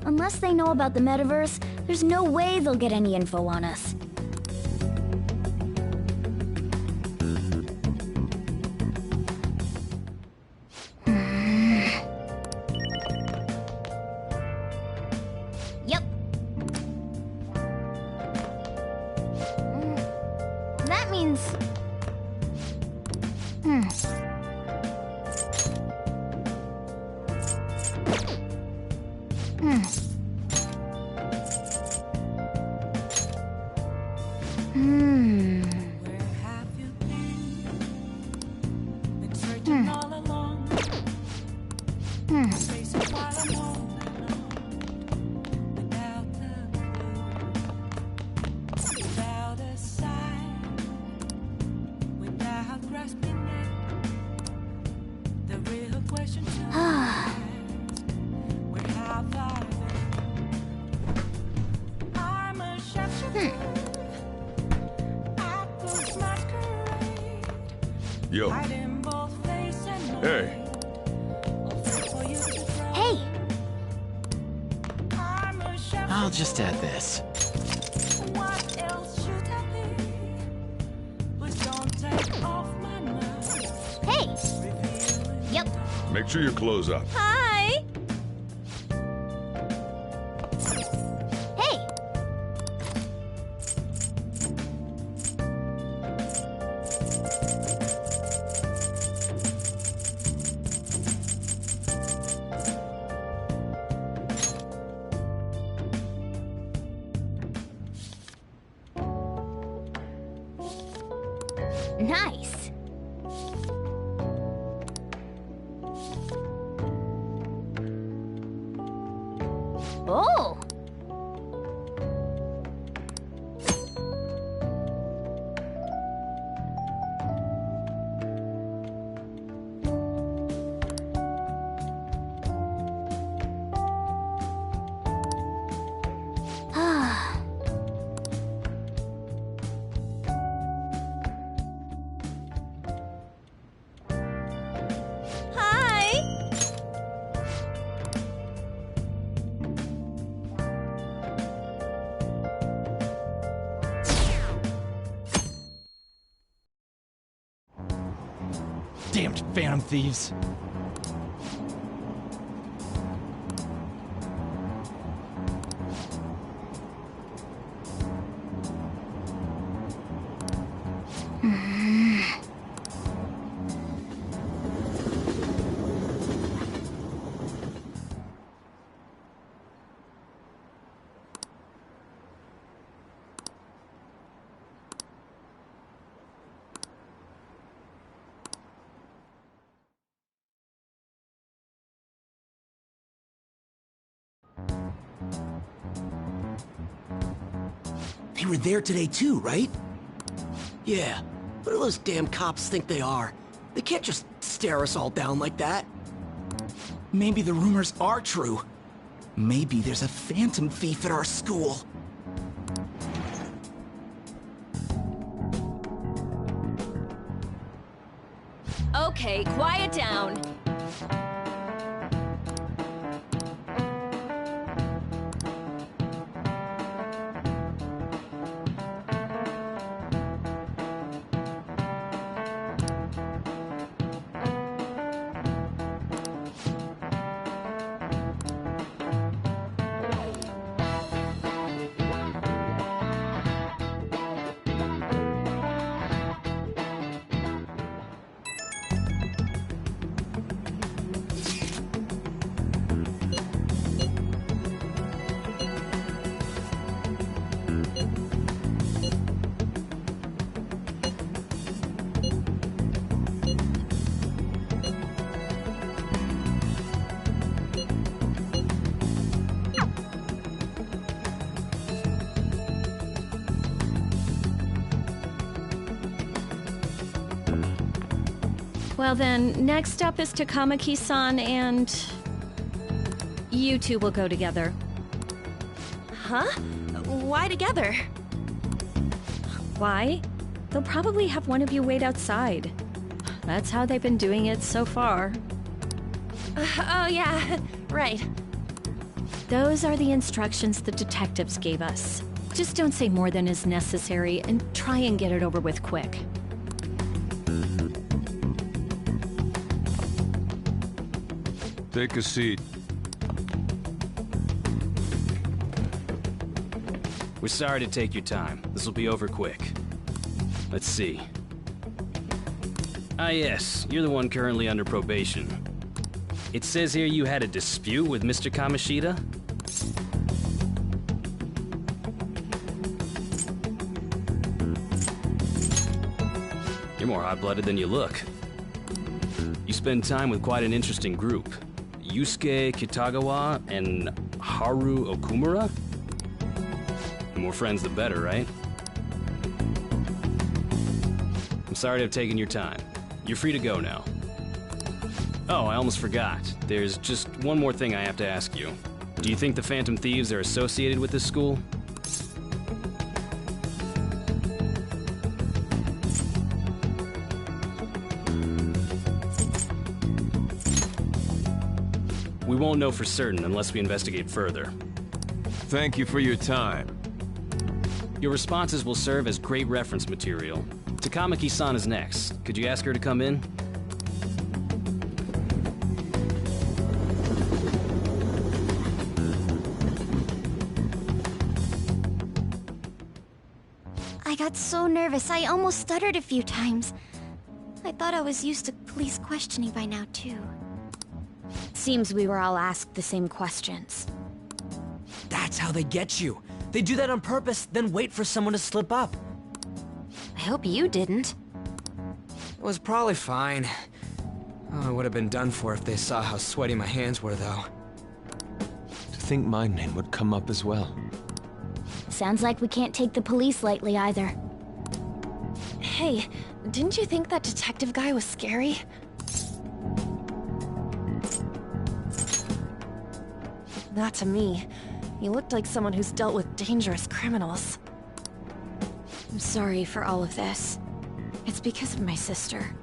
H: Unless they know about the metaverse, there's no way they'll get any info on us.
I: Yep. That means...
M: Yo. Hey.
I: Hey!
Q: I'll just add this.
I: Hey! Yep.
M: Make sure you close up.
I: Hi! Hey! Nice. Oh.
L: Damned Phantom Thieves.
R: They were there today too, right?
Q: Yeah, what do those damn cops think they are? They can't just stare us all down like that.
R: Maybe the rumors are true. Maybe there's a phantom thief at our school.
N: Okay, quiet down. Well then, next up is Takamaki-san and... you two will go together.
P: Huh? Why together?
N: Why? They'll probably have one of you wait outside. That's how they've been doing it so far.
P: Oh yeah, right.
N: Those are the instructions the detectives gave us. Just don't say more than is necessary and try and get it over with quick.
K: Take a seat.
G: We're sorry to take your time. This will be over quick. Let's see. Ah yes, you're the one currently under probation. It says here you had a dispute with Mr. Kamoshida? You're more hot-blooded than you look. You spend time with quite an interesting group. Yusuke Kitagawa and Haru Okumura? The more friends, the better, right? I'm sorry to have taken your time. You're free to go now. Oh, I almost forgot. There's just one more thing I have to ask you. Do you think the Phantom Thieves are associated with this school? We won't know for certain unless we investigate further.
K: Thank you for your time.
G: Your responses will serve as great reference material. Takamaki-san is next. Could you ask her to come in?
I: I got so nervous, I almost stuttered a few times. I thought I was used to police questioning by now, too.
N: Seems we were all asked the same questions.
L: That's how they get you. They do that on purpose, then wait for someone to slip up.
N: I hope you didn't.
L: It was probably fine. Oh, I would have been done for if they saw how sweaty my hands were, though.
K: To think my name would come up as well.
H: Sounds like we can't take the police lightly either.
P: Hey, didn't you think that detective guy was scary? Not to me. He looked like someone who's dealt with dangerous criminals.
N: I'm sorry for all of this. It's because of my sister.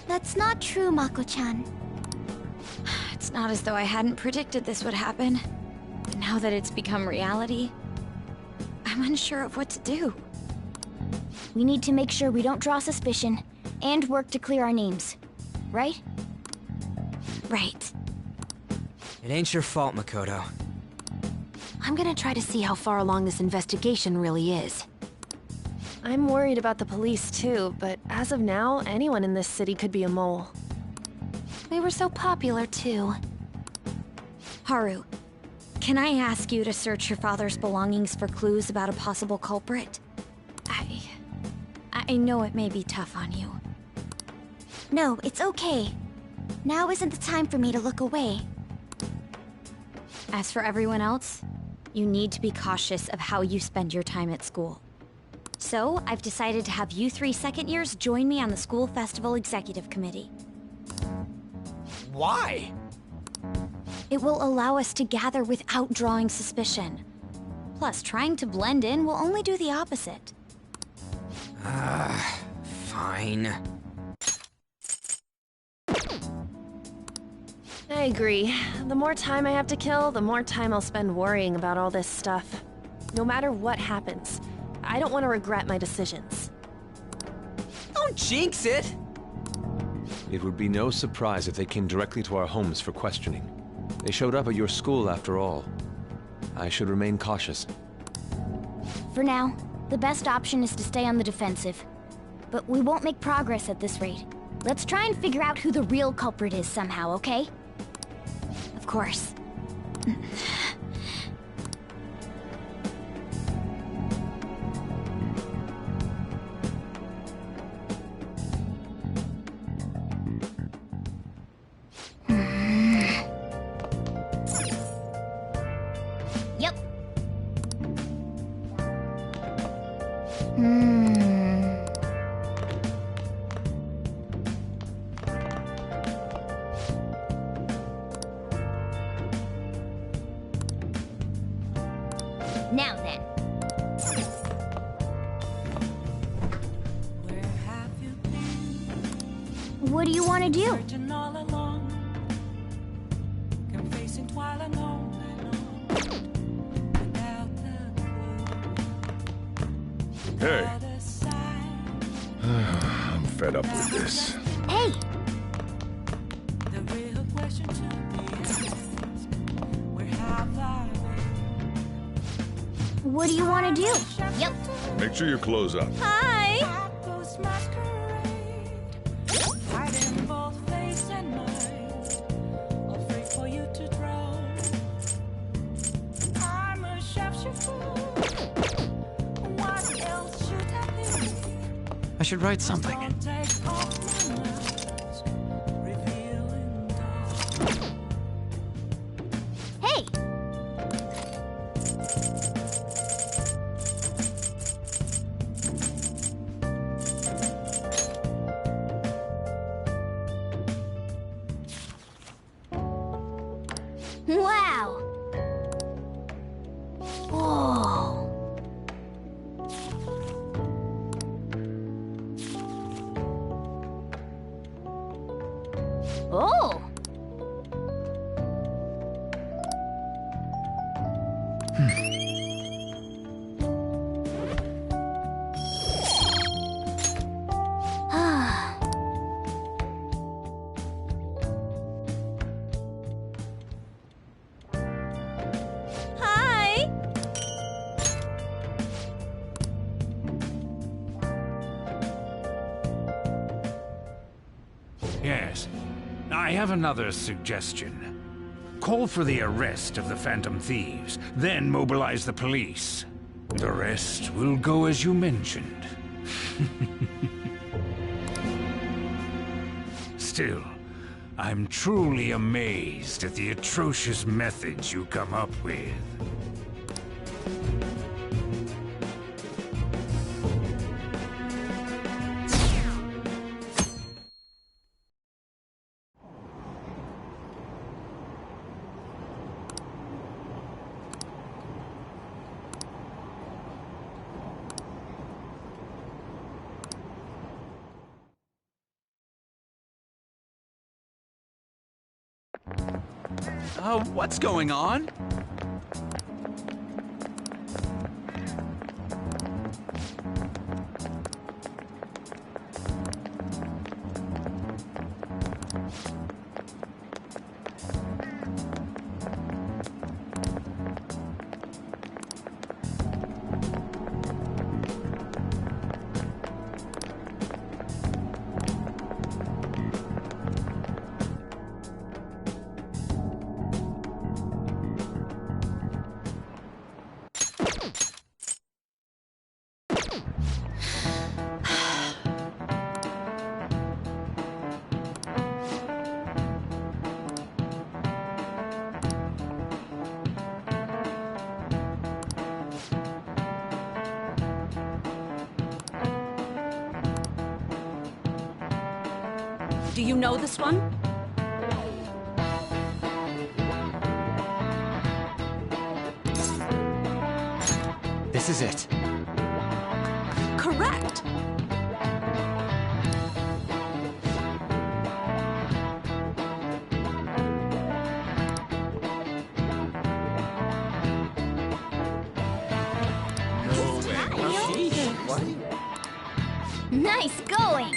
I: That's not true, Mako-chan.
N: It's not as though I hadn't predicted this would happen. But now that it's become reality, I'm unsure of what to do.
H: We need to make sure we don't draw suspicion, and work to clear our names. Right?
N: Right.
L: It ain't your fault, Makoto.
N: I'm gonna try to see how far along this investigation really is.
P: I'm worried about the police too, but as of now, anyone in this city could be a mole.
N: We were so popular too. Haru, can I ask you to search your father's belongings for clues about a possible culprit? I know it may be tough on you.
I: No, it's okay. Now isn't the time for me to look away.
N: As for everyone else, you need to be cautious of how you spend your time at school. So, I've decided to have you 3 second years join me on the school festival executive committee.
L: Why?
N: It will allow us to gather without drawing suspicion. Plus, trying to blend in will only do the opposite.
L: Fine.
P: I agree. The more time I have to kill, the more time I'll spend worrying about all this stuff. No matter what happens, I don't want to regret my decisions.
L: Don't jinx it!
K: It would be no surprise if they came directly to our homes for questioning. They showed up at your school after all. I should remain cautious.
H: For now, the best option is to stay on the defensive. But we won't make progress at this rate. Let's try and figure out who the real culprit is somehow, okay?
N: Of course.
I: Yep.
O: Now then.
H: What do you want to do?
M: Hey. I'm fed up with this.
H: Hey! What do you want to do?
O: Yep.
M: Make sure you close up.
H: Hi!
L: I should write something.
H: Hey! Wow! Whoa! Oh! Hi!
J: Yes. I have another suggestion. Call for the arrest of the Phantom Thieves, then mobilize the police. The rest will go as you mentioned. Still, I'm truly amazed at the atrocious methods you come up with.
F: What's going on?
W: Do you know this one?
F: This is it.
W: Correct!
H: Nice going!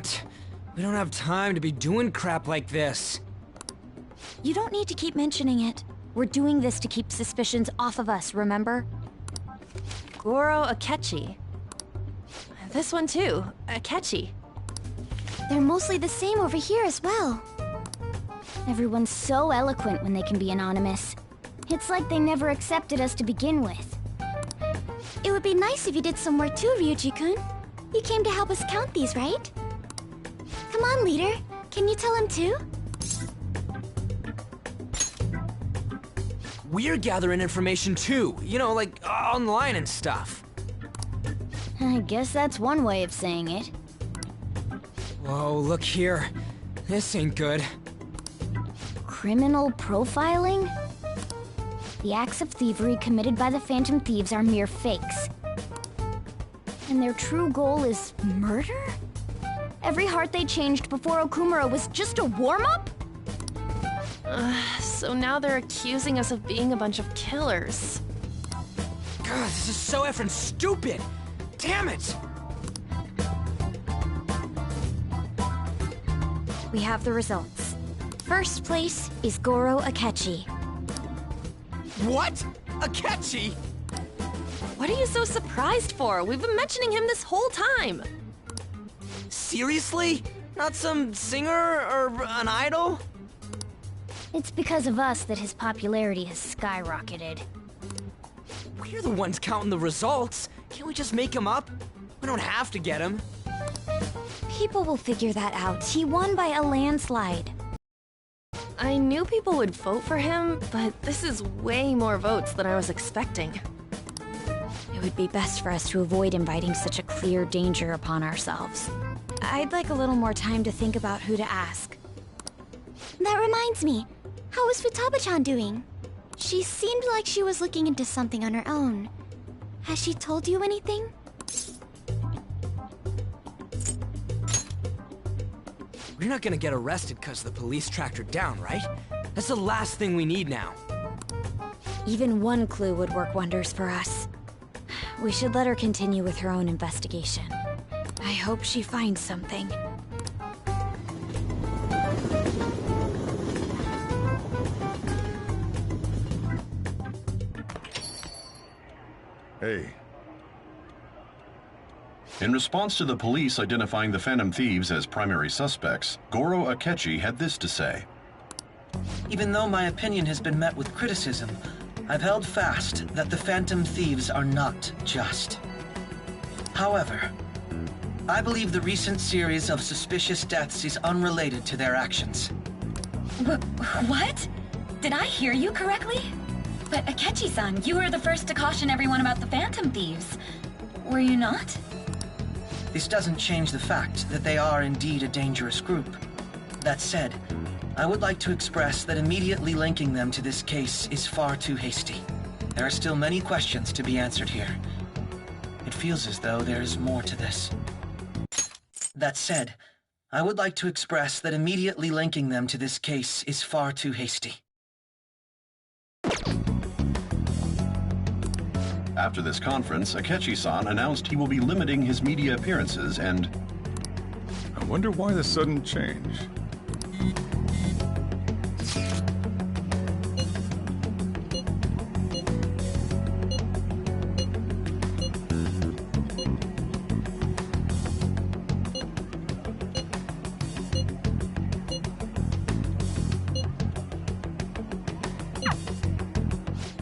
L: it. We don't have time to be doing crap like this.
N: You don't need to keep mentioning it. We're doing this to keep suspicions off of us, remember?
P: Goro Akechi. This one too, Akechi.
I: They're mostly the same over here as well. Everyone's so eloquent when they can be anonymous. It's like they never accepted us to begin with. It would be nice if you did some work too, Ryuji-kun. You came to help us count these, right? Come on, leader. Can you tell him too?
L: We're gathering information too, you know, like online and stuff.
H: I guess that's one way of saying it.
L: Whoa, look here. This ain't good.
H: Criminal profiling? The acts of thievery committed by the Phantom Thieves are mere fakes. And their true goal is murder? Every heart they changed before Okumura was just a warm-up?
P: So now they're accusing us of being a bunch of killers.
L: God, this is so effing stupid! Damn it!
N: We have the results. First place is Goro Akechi.
L: What? Akechi?
P: What are you so surprised for? We've been mentioning him this whole time.
L: Seriously? Not some singer or an idol?
H: It's because of us that his popularity has skyrocketed.
L: We're the ones counting the results. Can't we just make him up? We don't have to get him.
N: People will figure that out. He won by a landslide.
P: I knew people would vote for him, but this is way more votes than I was expecting.
N: It would be best for us to avoid inviting such a clear danger upon ourselves. I'd like a little more time to think about who to ask.
I: That reminds me. How is Futaba-chan doing? She seemed like she was looking into something on her own. Has she told you anything?
L: We're not gonna get arrested because the police tracked her down, right? That's the last thing we need now.
N: Even one clue would work wonders for us. We should let her continue with her own investigation. I hope she finds something.
M: Hey.
B: In response to the police identifying the Phantom Thieves as primary suspects, Goro Akechi had this to say.
U: Even though my opinion has been met with criticism, I've held fast that the Phantom Thieves are not just. However, I believe the recent series of suspicious deaths is unrelated to their actions.
E: What? Did I hear you correctly? But Akechi-san, you were the first to caution everyone about the Phantom Thieves. Were you not?
U: This doesn't change the fact that they are indeed a dangerous group. That said, I would like to express that immediately linking them to this case is far too hasty. There are still many questions to be answered here. It feels as though there is more to this. That said, I would like to express that immediately linking them to this case is far too hasty.
B: After this conference, Akechi-san announced he will be limiting his media appearances and...
M: I wonder why the sudden change.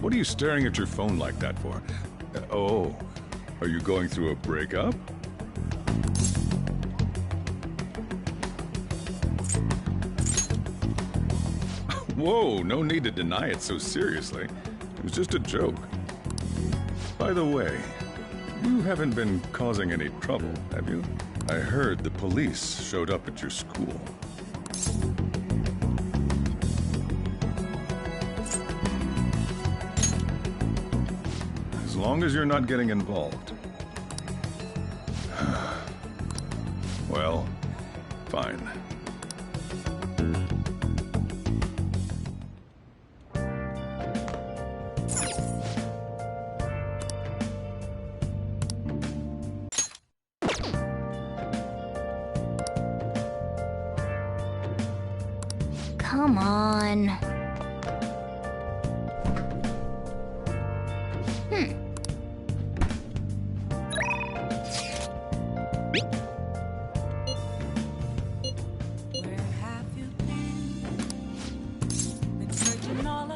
M: What are you staring at your phone like that for? Oh, are you going through a breakup? Whoa, no need to deny it so seriously. It was just a joke. By the way, you haven't been causing any trouble, have you? I heard the police showed up at your school. As long as you're not getting involved. Well, fine.
H: Come on.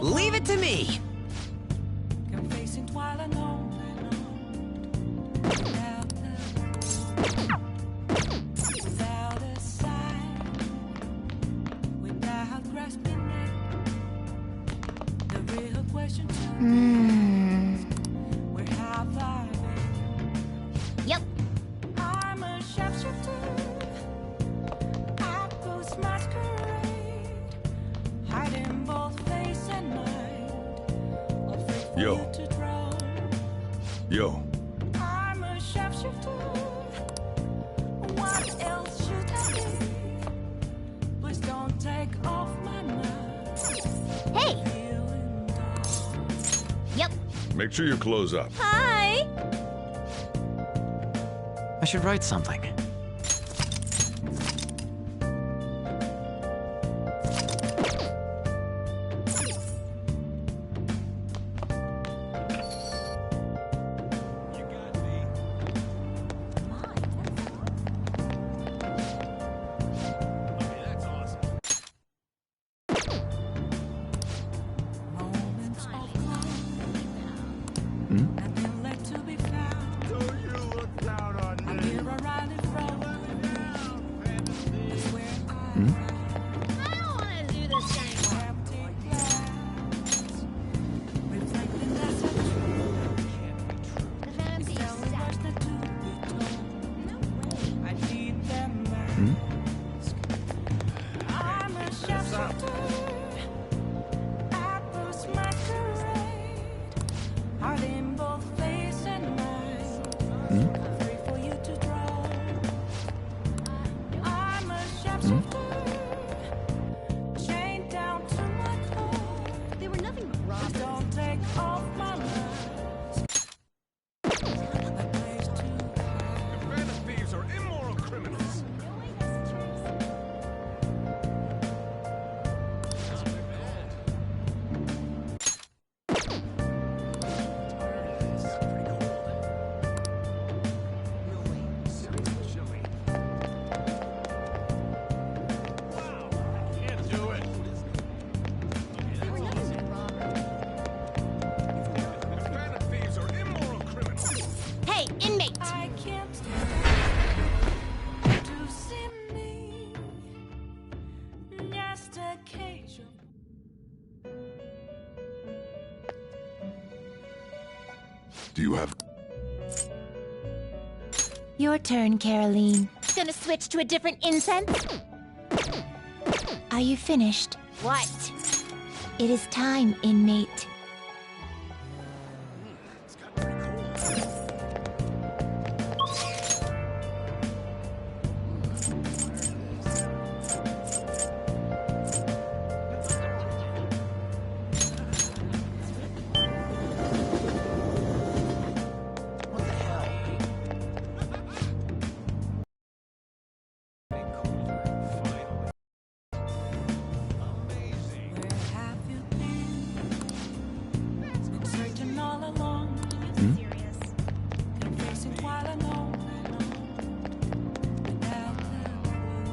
L: Leave it to me!
O: Yep.
M: Yo. Yo.
O: Hey! Yep.
M: Make sure you close up.
O: Hi!
F: I should write something.
O: Hey, inmate!
M: Do you have...
A: Your turn, Caroline.
O: Gonna switch to a different incense?
A: Are you finished?
O: What?
A: It is time, inmate.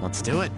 F: Let's do it.